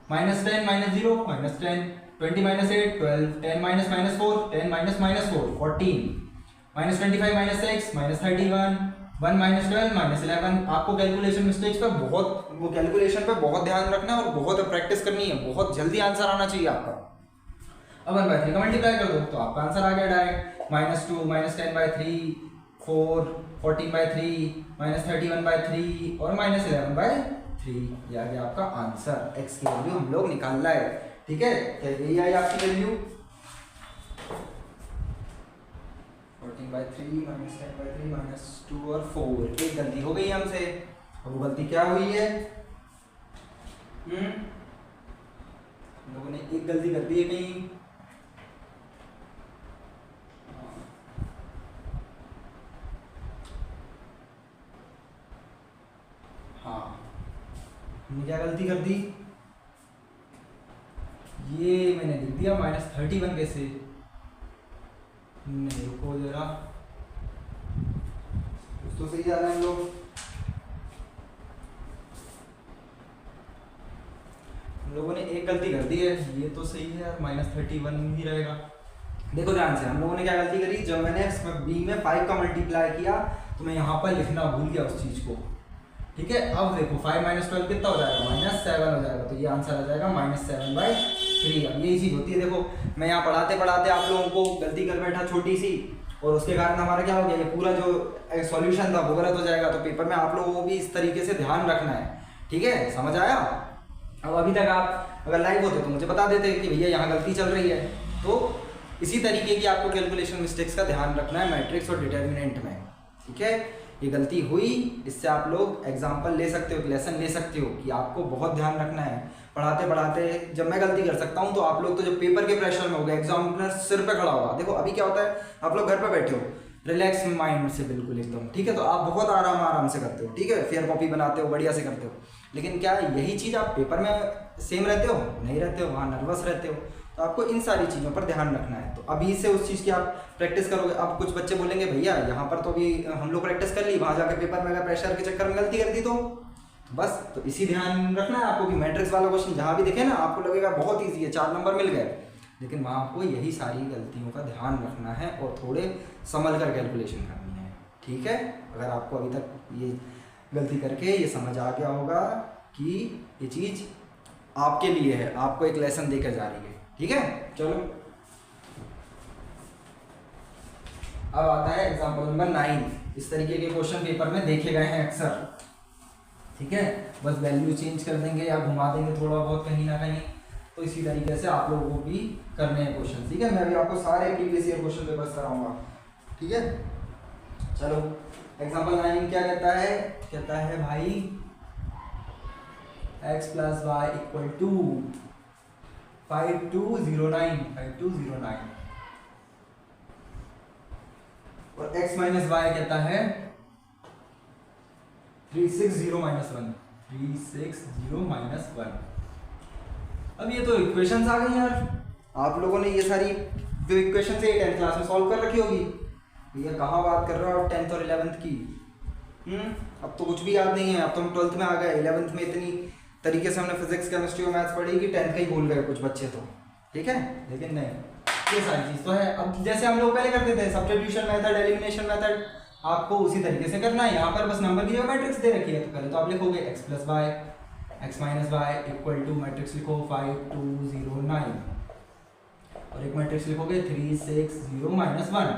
-10 -0 -10 20 - 8 12 10 - -4 10 - -4 14 -25 -6 -31 1 -12 -11। आपको कैलकुलेशन मिस्टेक्स पे कैलकुलेशन पे बहुत ध्यान रखना है और बहुत प्रैक्टिस करनी है, बहुत जल्दी आंसर आना चाहिए आपका। अब 1/3 का मल्टीप्लाई कर दो तो आपका आंसर आ गया डायरेक्ट। -2 -10/3 4 14/3 -31/3 और -11/3, ये आ गया आपका आंसर। एक्स की वैल्यू हम लोग निकाल रहा है, ठीक है। तो यही आई आपकी वैल्यू 14/3 -10/3 -2 और 4। एक गलती हो गई हमसे, और वो गलती क्या हुई है, हम लोगों ने एक गलती कर दी है कहीं। हाँ, हमने क्या गलती कर दी, ये मैंने लिख दिया -31 कैसे, नहीं रुको जरा, कुछ तो सही जा रहा है हम लोग। हम लोगों ने एक गलती कर दी है, ये तो सही है यार, -31 ही रहेगा। देखो ध्यान से, हम लोगों ने क्या गलती करी, जब मैंने इसमें बी में 5 का मल्टीप्लाई किया तो मैं यहाँ पर लिखना भूल गया उस चीज़ को, ठीक है। अब देखो 5 - 12 कितना हो जाएगा, -7 हो जाएगा, तो ये आंसर आ जाएगा -7/3। अब यही चीज़ होती है, देखो मैं यहाँ पढ़ाते पढ़ाते आप लोगों को गलती कर बैठा छोटी सी, और उसके कारण हमारा क्या हो गया, ये पूरा जो सॉल्यूशन था वो गलत हो जाएगा। तो पेपर में आप लोगों को भी इस तरीके से ध्यान रखना है, ठीक है, समझ आया। अब अभी तक आप अगर लाइव होते तो मुझे बता देते कि भैया यहाँ गलती चल रही है। तो इसी तरीके की आपको कैलकुलेशन मिस्टेक्स का ध्यान रखना है मैट्रिक्स और डिटर्मिनेंट में, ठीक है। ये गलती हुई, इससे आप लोग एग्जाम्पल ले सकते हो, लेसन ले सकते हो कि आपको बहुत ध्यान रखना है पढ़ाते पढ़ाते। जब मैं गलती कर सकता हूँ तो आप लोग तो जब पेपर के प्रेशर में हो गए, एग्जामिनर सिर पे खड़ा होगा। देखो अभी क्या होता है, आप लोग घर पे बैठे हो रिलैक्स माइंड से बिल्कुल एकदम, ठीक है, तो आप बहुत आराम से करते हो, ठीक है, फेयर कॉपी बनाते हो, बढ़िया से करते हो। लेकिन क्या यही चीज़ आप पेपर में सेम रहते हो, नहीं रहते हो, वहाँ नर्वस रहते हो। तो आपको इन सारी चीज़ों पर ध्यान रखना है। तो अभी से उस चीज़ की आप प्रैक्टिस करोगे। अब कुछ बच्चे बोलेंगे भैया यहाँ पर तो अभी हम लोग प्रैक्टिस कर ली, वहाँ जाकर पेपर में अगर प्रेशर के चक्कर में गलती कर दी तो बस, तो इसी ध्यान रखना है आपको कि मैट्रिक्स वाला क्वेश्चन जहाँ भी दिखे ना, आपको लगेगा बहुत ईजी है, 4 नंबर मिल गए, लेकिन वहाँ आपको यही सारी गलतियों का ध्यान रखना है और थोड़े संभल कर कैलकुलेशन करनी है, ठीक है। अगर आपको अभी तक ये गलती करके ये समझ आ गया होगा कि ये चीज़ आपके लिए है, आपको एक लेसन देकर जा रही है, ठीक है। चलो अब आता है एग्जाम्पल नंबर 9। इस तरीके के क्वेश्चन पेपर में देखे गए हैं अक्सर, ठीक है। बस वैल्यू चेंज कर देंगे या घुमा देंगे थोड़ा बहुत कहीं ना कहीं, तो इसी तरीके से आप लोगों को भी करने हैं क्वेश्चन, ठीक है। मैं भी आपको सारे प्रीवियस ईयर क्वेश्चन पेपर्स कराऊंगा, ठीक है। चलो एग्जाम्पल 9 क्या कहता है, कहता है भाई x + y = 5209 और x - y कहता है 360 - 1। अब ये तो इक्वेशंस आ गई यार, आप लोगों ने ये सारी जो इक्वेशंस है 10th क्लास में सॉल्व कर रखी होगी। भैया कहाँ बात कर रहे हो आप 10th और 11th की, अब तो कुछ भी याद नहीं है, अब तो हम 12th में आ गए। 11th में इतनी तरीके से हमने फिजिक्स केमिस्ट्री और मैथ्स पढ़ी कि 10th का ही भूल गए कुछ बच्चे तो, ठीक है। लेकिन नहीं, ये सारी चीज़ तो है। अब जैसे हम लोग पहले करते थे सब्स्टिट्यूशन मेथड, एलिमिनेशन मेथड, आपको उसी तरीके से करना है। यहाँ पर बस नंबर की जो मैट्रिक्स दे रखी है, तो पहले तो आप लिखोगे x + y x - y = matrix लिखो 5209 और एक मैट्रिक्स लिखोगे 360 - 1।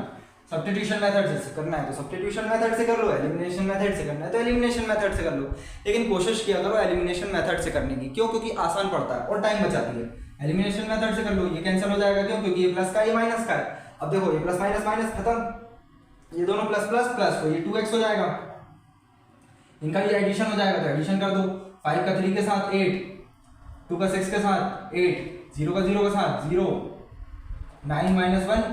सब्स्टिट्यूशन मेथड से करना है तो सब्स्टिट्यूशन मेथड से कर लो, एलिमिनेशन मेथड से करना है तो एलिमिनेशन मेथड से कर लो। लेकिन कोशिश किया करो एलिमिनेशन मेथड से करने की, क्यों? क्योंकि आसान पड़ता है और टाइम बचाती है। एलिमिनेशन मेथड से कर लो, ये कैंसिल हो जाएगा, क्यों? क्योंकि ये प्लस का, ये माइनस का है। अब देखो ये प्लस माइनस माइनस खत्म, ये दोनों प्लस प्लस प्लस, तो ये 2x हो जाएगा, इनका ये एडिशन हो जाएगा, तो एडिशन कर दो। 5 का 3 के साथ 8, 2 का 6 के साथ 8, 0 का 0 के साथ 0, 9 - 1 8,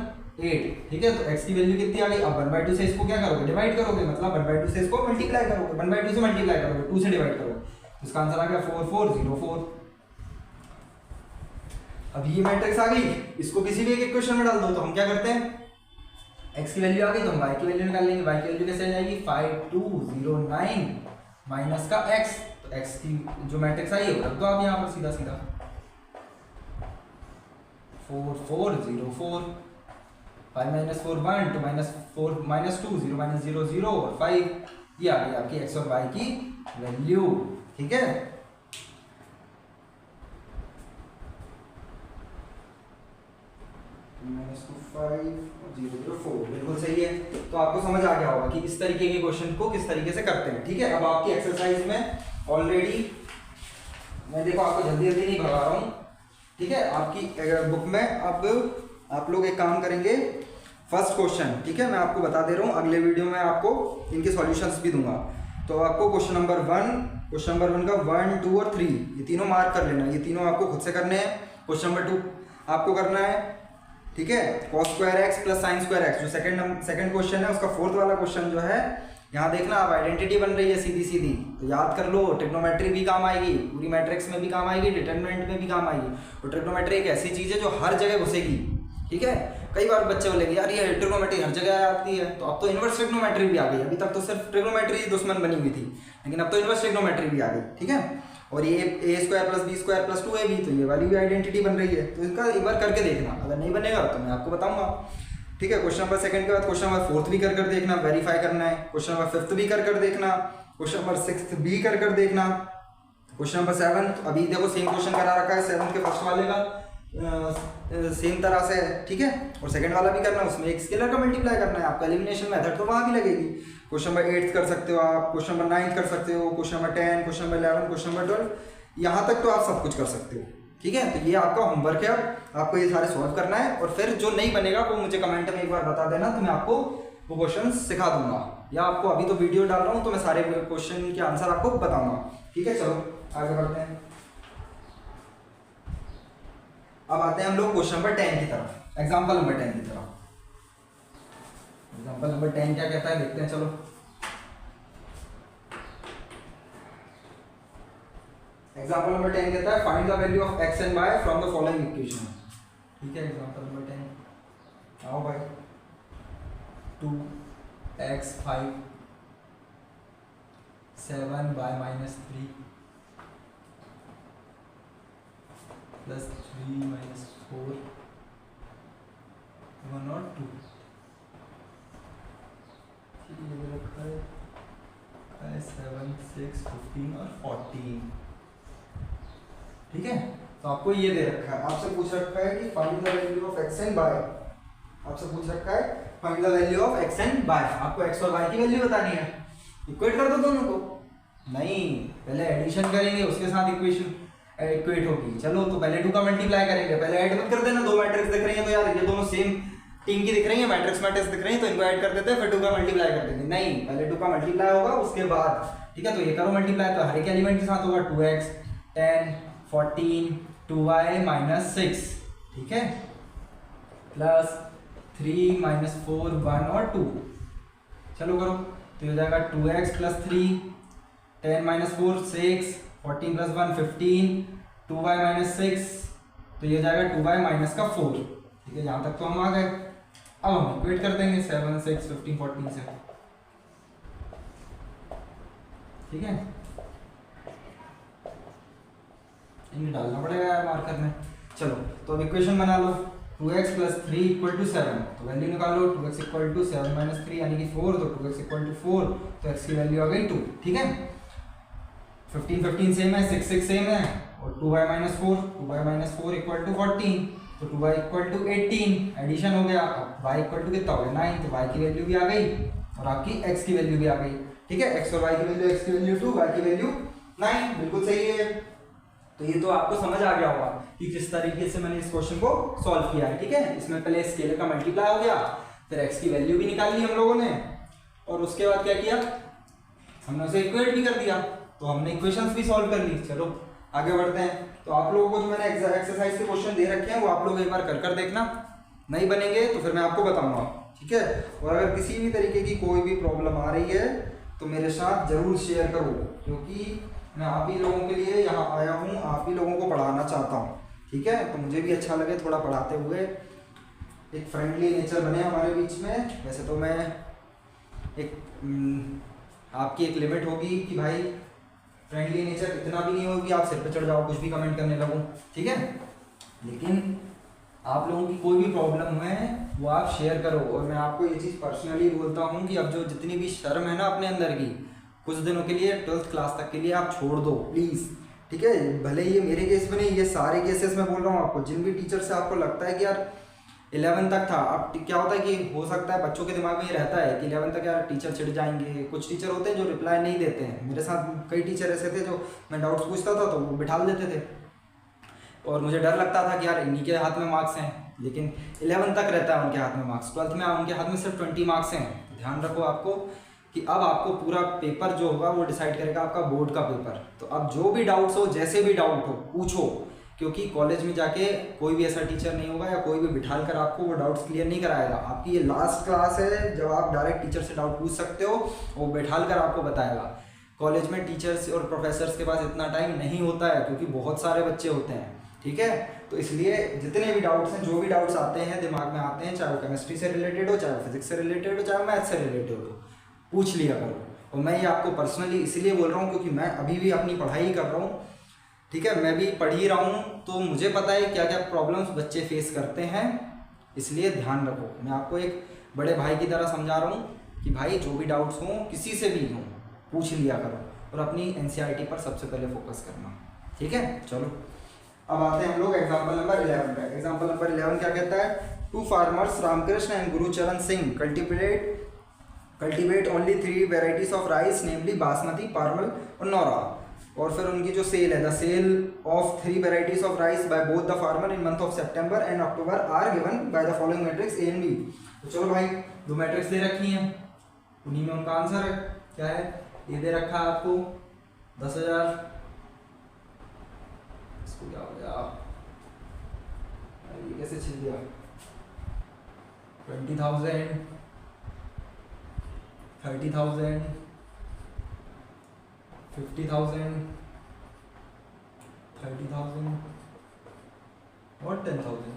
ठीक है। तो x की वैल्यू कितनी आ गई? अब 1/2 से इसको क्या करोगे? डिवाइड करोगे, मतलब 1/2 से इसको मल्टीप्लाई करोगे, 1/2 से मल्टीप्लाई करोगे, 2 से डिवाइड करोगे, इसका आंसर आ गया 4404। अब ये मैट्रिक्स आ गई, इसको किसी भी एक इक्वेशन में डाल दो। तो हम क्या करते हैं, x की वैल्यू आ गई तो हम y की वैल्यू निकाल लेंगे। y की वैल्यू कैसे आ जाएगी? 5209 माइनस का x, तो x की जो मैट्रिक्स आई है वो रख दो आप यहाँ पर सीधा सीधा 4404। 5 - 4 1, 2 - 4 -2 0 - 0 0 और 5, ये आ गई आपकी x और y की वैल्यू, ठीक है। -2 5 0 0 4 बिल्कुल सही है। तो आपको समझ आ गया होगा कि इस तरीके के क्वेश्चन को किस तरीके से करते हैं। ठीक है, अब आपकी एक्सरसाइज में ऑलरेडी मैं देखो आपको जल्दी जल्दी नहीं भगा रहा हूँ। ठीक है, आपकी बुक में अब आप लोग एक काम करेंगे, फर्स्ट क्वेश्चन, ठीक है, मैं आपको बता दे रहा हूँ, अगले वीडियो में आपको इनके सॉल्यूशंस भी दूंगा। तो आपको क्वेश्चन नंबर 1 का 1 2 और 3 ये तीनों मार्क कर लेना, ये तीनों आपको खुद से करने हैं। क्वेश्चन नंबर 2 आपको करना है, ठीक है, cos² x + sin² x, जो सेकंड क्वेश्चन है उसका फोर्थ वाला क्वेश्चन जो है, यहाँ देखना आप आइडेंटिटी बन रही है सीधी सीधी, तो याद कर लो। ट्रिग्नोमेट्री भी काम आएगी, पूरी मैट्रिक्स में भी काम आएगी, डिटरमिनेंट में भी काम आएगी। और ट्रिग्नोमेट्री एक ऐसी चीज़ है जो हर जगह घुसेगी। ठीक है, कई बार बच्चे बोलेंगे यार ये ट्रिग्नोमेट्री हर जगह आती है, तो अब तो इनवर्स ट्रिग्नोमेट्री भी आ गई। अभी तक तो सिर्फ ट्रिग्नोमेट्री दुश्मन बनी हुई थी, लेकिन अब तो इनवर्स ट्रिग्नोमेट्री भी आ गई। ठीक है, और ये a² + b² + 2ab, तो ये वाली भी आइडेंटिटी बन रही है। तो इसका एक बार करके देखना, अगर नहीं बनेगा तो मैं आपको बताऊंगा। ठीक है, क्वेश्चन नंबर 2 के बाद क्वेश्चन नंबर 4 भी कर देखना, वेरीफाई करना है। क्वेश्चन नंबर 5 भी कर देखना, क्वेश्चन नंबर 6 भी कर देखना। क्वेश्चन नंबर 7 अभी देखो सेम क्वेश्चन करा रखा है 7 के फर्स्ट वाले का, सेम तरह से। ठीक है, और सेकंड वाला भी करना, उसमें एक स्केलर का मल्टीप्लाई करना है। आपका एलिमिनेशन मेथड तो वहाँ भी लगेगी। क्वेश्चन नंबर 8 कर सकते हो आप, क्वेश्चन नंबर 9 कर सकते हो, question number 10, question number 11, question number 12, यहाँ तक तो आप सब कुछ कर सकते हो। ठीक है, तो ये आपका होमवर्क है, अब आपको ये सारे सॉल्व करना है। और फिर जो नहीं बनेगा वो मुझे कमेंट में एक बार बता देना, तो मैं आपको वो क्वेश्चन सिखा दूंगा, या आपको अभी तो वीडियो डाल रहा हूँ तो मैं सारे क्वेश्चन के आंसर आपको बताऊंगा। ठीक है, चलो आगे बढ़ते हैं। अब आते हैं हम लोग क्वेश्चन नंबर 10 की तरफ, एग्जाम्पल नंबर 10 की तरफ। एग्जाम्पल नंबर 10 क्या कहता है देखते हैं, चलो। एग्जाम्पल नंबर 10 कहता है find the value of x and y from the following equation. ठीक है, एग्जाम्पल नंबर 10, आओ भाई। 2x 5 7y -3 + 3 - 4 1 और 2। ये रखा है 7 6 15 और 14। ठीक है, तो आपको ये दे रखा है, आपसे पूछ रखा है कि find the value of x and y। आपसे पूछ रखा है find the value of x and y। आपको x और y की वैल्यू बतानी है। इक्वेट कर दो दोनों को, नहीं पहले एडिशन करेंगे उसके साथ इक्वेशन इक्वेट होगी। चलो तो पहले 2 का मल्टीप्लाई करेंगे, पहले ऐड मत कर देना। 2 मैट्रिक्स दिख रही है तो यार ये दोनों सेम टीम की दिख रही है, मैट्रिक्स दिख रही है, तो इनको ऐड कर देते हैं, फिर 2 का मल्टीप्लाई कर देंगे। नहीं, पहले 2 का मल्टीप्लाई होगा उसके बाद। ठीक है, तो ये करो मल्टीप्लाई, तो हर एक एलिमेंट के साथ होगा 2x 10 14 2y - 6। ठीक है, प्लस 3 - 4 1 और 2। चलो करो, तो हो जाएगा 2x + 3 10 - 4 6 14 + 1 15 2y - 6, तो ये हो जाएगा 2y - 4। ठीक है, यहाँ तक तो हम आ गए। अब हम इक्वेट कर देंगे 7 6 15 14 से। ठीक है, इन्हें डालना पड़ेगा यार मार्कर में। चलो तो अब इक्वेशन बना लो, 2x + 3 = 7, तो वैल्यू निकालो। 2x = 7 - 3 यानी कि 4, तो 2x = 4, तो x की वैल्यू आ गई 2। ठीक है, 15 15 सेम है, 6 6 सेम है, और 2y - 4 = 14, तो 2y = 18, एडिशन हो गया। अब y = कितना हो गया 9, तो y की वैल्यू भी आ गई और आपकी x की वैल्यू भी आ गई। ठीक है, x और y की वैल्यू, x की वैल्यू 2, y की वैल्यू 9, बिल्कुल सही है। तो ये तो आपको समझ आ गया होगा कि किस तरीके से मैंने इस क्वेश्चन को सॉल्व किया है। ठीक है, इसमें पहले स्केलर का मल्टीप्लाई हो गया, फिर x की वैल्यू भी निकाल ली हम लोगों ने, और उसके बाद क्या किया, हमने उसे इक्वेट भी कर दिया, तो हमने इक्वेशंस भी सॉल्व कर ली। चलो आगे बढ़ते हैं। तो आप लोगों को जो मैंने एक्सरसाइज के क्वेश्चन दे रखे हैं वो आप लोग एक बार कर देखना, नहीं बनेंगे तो फिर मैं आपको बताऊंगा। ठीक है, और अगर किसी भी तरीके की कोई भी प्रॉब्लम आ रही है तो मेरे साथ जरूर शेयर करो, क्योंकि मैं आप ही लोगों के लिए यहाँ आया हूँ, आप ही लोगों को पढ़ाना चाहता हूँ। ठीक है, तो मुझे भी अच्छा लगे थोड़ा पढ़ाते हुए, एक फ्रेंडली नेचर बने हमारे बीच में। वैसे तो मैं एक आपकी एक लिमिट होगी कि भाई फ्रेंडली नेचर इतना भी नहीं होगी आप सिर पे चढ़ जाओ कुछ भी कमेंट करने लगो। ठीक है, लेकिन आप लोगों की कोई भी प्रॉब्लम है वो आप शेयर करो। और मैं आपको ये चीज़ पर्सनली बोलता हूँ कि अब जो जितनी भी शर्म है ना अपने अंदर की, कुछ दिनों के लिए 12th क्लास तक के लिए आप छोड़ दो प्लीज़। ठीक है, भले ये मेरे केस में नहीं, ये सारे केसेस में बोल रहा हूँ आपको, जिन भी टीचर से आपको लगता है कि यार 11 तक था। अब क्या होता है कि हो सकता है बच्चों के दिमाग में ये रहता है कि 11 तक यार टीचर चिढ़ जाएंगे। कुछ टीचर होते हैं जो रिप्लाई नहीं देते हैं। मेरे साथ कई टीचर ऐसे थे जो मैं डाउट्स पूछता था तो वो बिठा देते थे, और मुझे डर लगता था कि यार इन्हीं के हाथ में मार्क्स हैं। लेकिन 11 तक रहता है उनके हाथ में मार्क्स, 12th में उनके हाथ में सिर्फ 20 मार्क्स हैं। ध्यान रखो आपको कि अब आपको पूरा पेपर जो होगा वो डिसाइड करेगा आपका बोर्ड का पेपर। तो अब जो भी डाउट्स हो, जैसे भी डाउट हो पूछो, क्योंकि कॉलेज में जाके कोई भी ऐसा टीचर नहीं होगा या कोई भी बिठाल कर आपको वो डाउट्स क्लियर नहीं कराएगा। आपकी ये लास्ट क्लास है जब आप डायरेक्ट टीचर से डाउट पूछ सकते हो, वो बिठाल कर आपको बताएगा। कॉलेज में टीचर्स और प्रोफेसर्स के पास इतना टाइम नहीं होता है क्योंकि बहुत सारे बच्चे होते हैं, ठीक है। तो इसलिए जितने भी डाउट्स हैं, जो भी डाउट्स आते हैं दिमाग में आते हैं, चाहे वो केमिस्ट्री से रिलेटेड हो, चाहे वो फिजिक्स से रिलेटेड हो, चाहे वो मैथ से रिलेटेड हो, पूछ लिया करो। और मैं ये आपको पर्सनली इसलिए बोल रहा हूँ क्योंकि मैं अभी भी अपनी पढ़ाई कर रहा हूँ, ठीक है। मैं भी पढ़ ही रहा हूँ, तो मुझे पता है क्या क्या प्रॉब्लम्स बच्चे फेस करते हैं। इसलिए ध्यान रखो, मैं आपको एक बड़े भाई की तरह समझा रहा हूँ कि भाई जो भी डाउट्स हों किसी से भी हों पूछ लिया करो, और अपनी NCERT पर सबसे पहले फोकस करना, ठीक है। चलो अब आते हैं हम लोग एग्जाम्पल नंबर 11 पे। एग्जाम्पल नंबर 11 क्या कहता है? 2 farmers Ramkrishna and Gurcharan Singh cultivate only 3 varieties of rice, namely basmati, Parmal और नौरा। और फिर उनकी जो सेल है, the sale of 3 varieties of rice by both the farmer in month of September and October are given by the following matrix A and B. तो चलो भाई, दो मैट्रिक्स दे रखी हैं, उन्हीं में उनका आंसर है। क्या है? ये दे रखा है आपको 10,000, इसको क्या हो गया, ये कैसे छिल गया, 20,000, 30,000, 50,000, 30,000 और 10,000,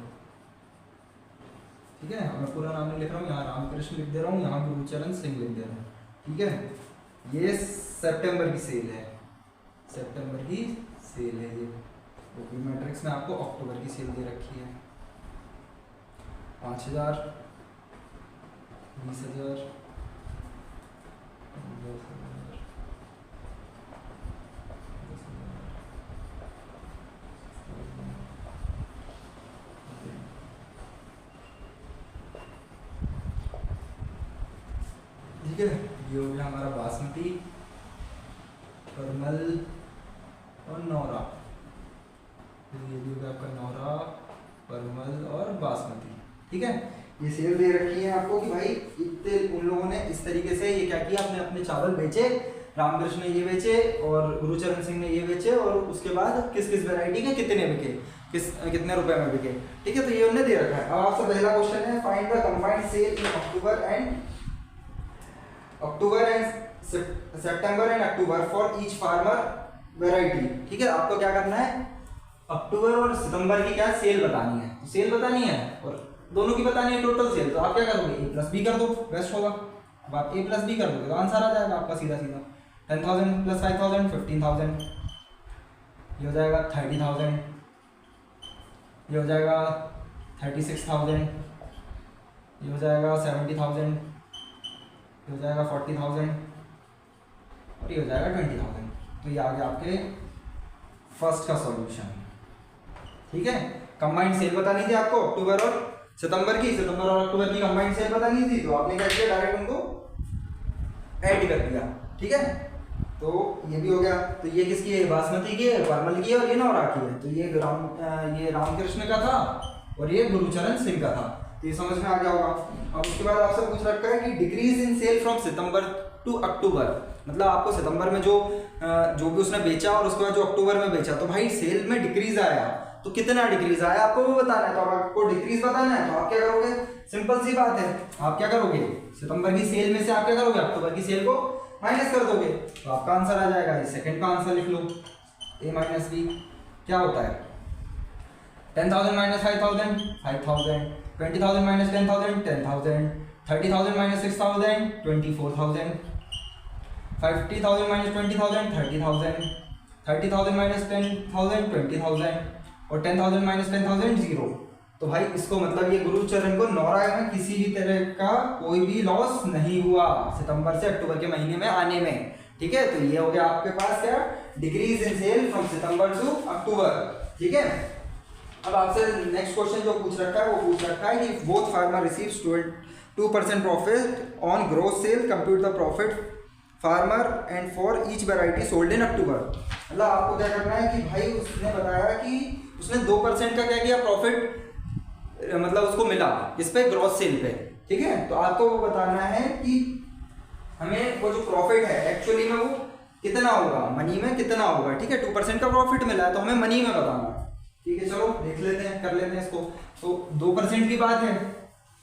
ठीक है। मैं पूरा नाम नहीं लिख रहा हूँ, यहाँ रामकृष्ण लिख दे रहा हूँ, यहाँ गुरुचरण सिंह लिख दे रहा हूँ, ठीक है। ये सितंबर की सेल है, सितंबर की सेल है ये। ओके, मैट्रिक्स में आपको अक्टूबर की सेल दे रखी है 5,000, 20,000, 10,000, ठीक है। ये हो गया हमारा बासमती, परमल और नौरा। ये भी हो गया आपका नौरा, परमल और बासमती, ठीक है। ये सेल दे रखी है आपको कि भाई इतने उन लोगों ने इस तरीके से ये क्या किया, अपने अपने चावल बेचे। रामकृष्ण ने ये बेचे और गुरुचरण सिंह ने ये बेचे, और उसके बाद किस किस वैरायटी के कितने बिके, कितने रुपए में बिके, ठीक है। तो ये उन्होंने दे रखा है। अब आपसे पहला क्वेश्चन है, find the combined sale in October and September and October for each farmer variety, ठीक है। आपको क्या करना है, अक्टूबर और सितंबर की क्या सेल बतानी है। तो सेल बतानी है और दोनों की बतानी है टोटल सेल। तो आप क्या करोगे, A+B कर दो, बेस्ट होगा। अब आप A+B कर दोगे तो आंसर आ जाएगा आपका सीधा सीधा। 10,000 + 5,000 15,000, ये हो जाएगा 30,000, ये हो जाएगा 36,000, ये हो जाएगा 70,000, ये हो जाएगा 40,000 और ये हो जाएगा 20,000। तो ये आ गया आपके फर्स्ट का सॉल्यूशन, ठीक है। कंबाइंड सेल बतानी थी आपको अक्टूबर और सितंबर की, सितंबर और अक्टूबर की कंबाइंड सेल बतानी थी, तो आपने क्या किया, डायरेक्ट उनको ऐड कर दिया, ठीक है। तो ये भी हो गया। तो ये किसकी है, बासमती की है, परमल की है और ये नौरा की है। तो ये रामकृष्ण का था और ये गुरुचरण सिंह का था। तो ये समझ में आ गया होगा। अब उसके बाद आपसे पूछ रखा है कि decrease in sale from September to October, मतलब आपको सितंबर में जो भी उसने बेचा और उसके बाद जो अक्टूबर में बेचा, तो भाई सेल में डिक्रीज आया, तो कितना डिक्रीज आया आपको वो बताना है। तो आपको डिक्रीज बताना है, तो आप क्या करोगे, सिंपल सी बात है, आप क्या करोगे, सितंबर की सेल में से आप क्या करोगे, अक्टूबर की सेल को माइनस कर दोगे, तो आपका आंसर आ जाएगा। ये सेकंड का आंसर लिख लो, A - B क्या होता है, 10,000 - 5,000 5,000, 20,000 - 10,000 10,000, 30,000 - 6,000 24,000, 50,000 - 20,000 30,000, 30,000 - 10,000 20,000 और 10,000 - 10,000 0। तो भाई इसको मतलब ये गुरुचरण को नौरा में किसी भी तरह का कोई भी लॉस नहीं हुआ सितंबर से अक्टूबर के महीने में आने में, ठीक है। तो ये हो गया आपके पास क्या, decrease in sale from September to October, ठीक है। अब आपसे नेक्स्ट क्वेश्चन जो पूछ रखा है वो पूछ रखा है कि both farmer receives 2% profit on gross sale, compute the profit farmer and for each variety sold in October. मतलब आपको क्या करना है कि भाई उसने बताया कि उसने 2% का क्या किया प्रॉफिट, मतलब उसको मिला इस पे ग्रॉस सेल पे, ठीक है। तो आपको वो बताना है कि हमें वो जो प्रॉफिट है एक्चुअली में वो कितना होगा, मनी में कितना होगा, ठीक है। 2% का प्रॉफिट मिला है तो हमें मनी में बताना, ठीक है। चलो देख लेते हैं, कर लेते हैं इसको। तो 2% की बात है,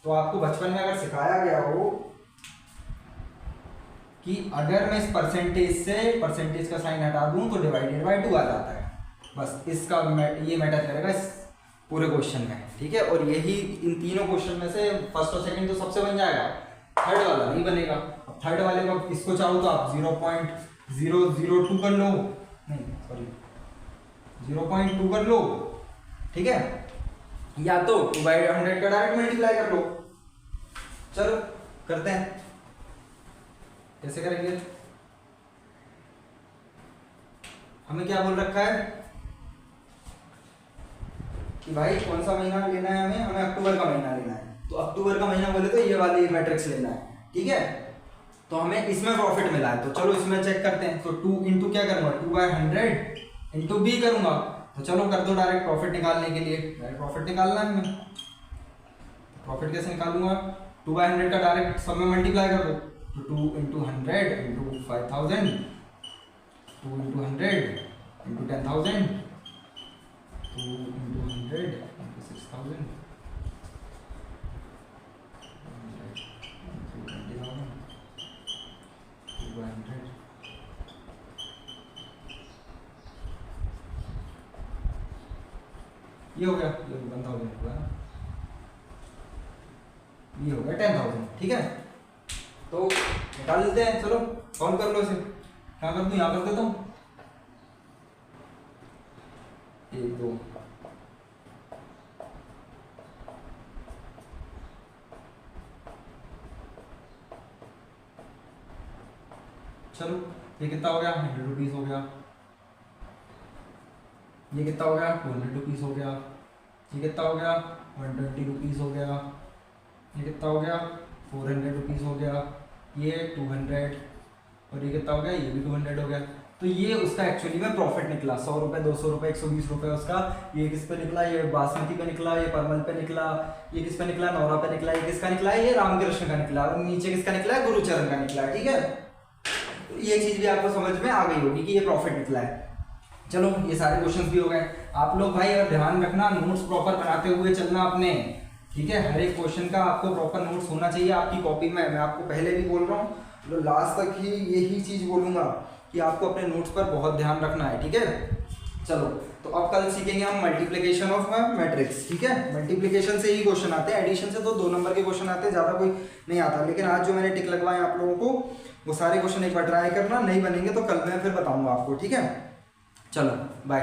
तो आपको बचपन में अगर सिखाया गया हो कि अगर मैं इस परसेंटेज से परसेंटेज का साइन हटा दूं तो डिवाइडेड बाय 2 आ जाता है, बस इसका ये मैटर करेगा इस पूरे क्वेश्चन में, ठीक है। और यही इन तीनों क्वेश्चन में से फर्स्ट और सेकंड तो सबसे बन जाएगा, थर्ड वाला नहीं बनेगा। अब थर्ड वाले को इसको चाहो तो आप 0.002 कर लो, नहीं सॉरी 0.2 कर लो, ठीक है, या तो 2/100 का डायरेक्ट मल्टीप्लाई कर लो। चलो करते हैं, कैसे करेंगे। हमें क्या बोल रखा है कि भाई कौन सा महीना लेना है, हमें अक्टूबर का महीना लेना है। तो अक्टूबर का महीना बोले तो ये वाली मैट्रिक्स लेना है, ठीक है। तो हमें इसमें प्रॉफिट मिला है, तो चलो इसमें चेक करते हैं। तो 2 इंटू क्या करूंगा, 2/100 इंटू बी करूंगा। तो चलो कर दो डायरेक्ट प्रॉफिट निकालने के लिए, डायरेक्ट प्रॉफिट निकालना है हमें। प्रॉफिट कैसे निकालूंगा, 2/100 का डायरेक्ट सब में मल्टीप्लाई कर दो। तो 2 into 100 into 5000, 2 into 100 into 10,000, 2 into 100 into 6,000, 20,000, 2/100, ये हो गया, ये 1,000 हुआ, ये हो गया 10,000, ठीक है। तो निकाल लेते हैं, चलो सॉल्व कर लो इसे। क्या कर दूं, यहाँ कर देता हूँ, 1 2, चलो ये कितना हो गया, 100 रुपीज हो गया। ये कितना हो गया, 200 रुपीज हो गया। ये कितना हो गया, 120 रुपीज हो गया। ये कितना हो गया, 400 रुपीज हो गया। ये 200, और ये कितना हो गया, ये भी 200 हो गया। तो ये उसका एक्चुअली में प्रॉफिट निकला, 100 रुपये, 200 रुपये, 120 रुपये उसका। ये किस पे निकला, ये बासमती पे निकला, ये परमल पे निकला, ये किस पे निकला, नौरा पे निकला, ये किसका निकला, ये रामकृष्ण का निकला, और नीचे किसका निकला है, गुरुचरण का निकला, ठीक है। तो ये चीज भी आपको समझ में आ गई होगी कि ये प्रॉफिट निकला है। चलो ये सारे क्वेश्चंस भी हो गए। आप लोग भाई अगर ध्यान रखना, नोट्स प्रॉपर बनाते हुए चलना अपने, ठीक है। हर एक क्वेश्चन का आपको प्रॉपर नोट्स होना चाहिए आपकी कॉपी में। मैं आपको पहले भी बोल रहा हूँ, तो लास्ट तक ही यही चीज बोलूंगा कि आपको अपने नोट्स पर बहुत ध्यान रखना है, ठीक है। चलो तो अब कल सीखेंगे हम मल्टीप्लिकेशन ऑफ मैट्रिक्स, ठीक है। मल्टीप्लिकेशन से ही क्वेश्चन आते हैं, एडिशन से तो 2 नंबर के क्वेश्चन आते हैं, ज़्यादा कोई नहीं आता। लेकिन आज जो मैंने टिक लगवाए आप लोगों को, वो सारे क्वेश्चन एक बार ट्राई करना, नहीं बनेंगे तो कल मैं फिर बताऊंगा आपको, ठीक है। चलो बाय।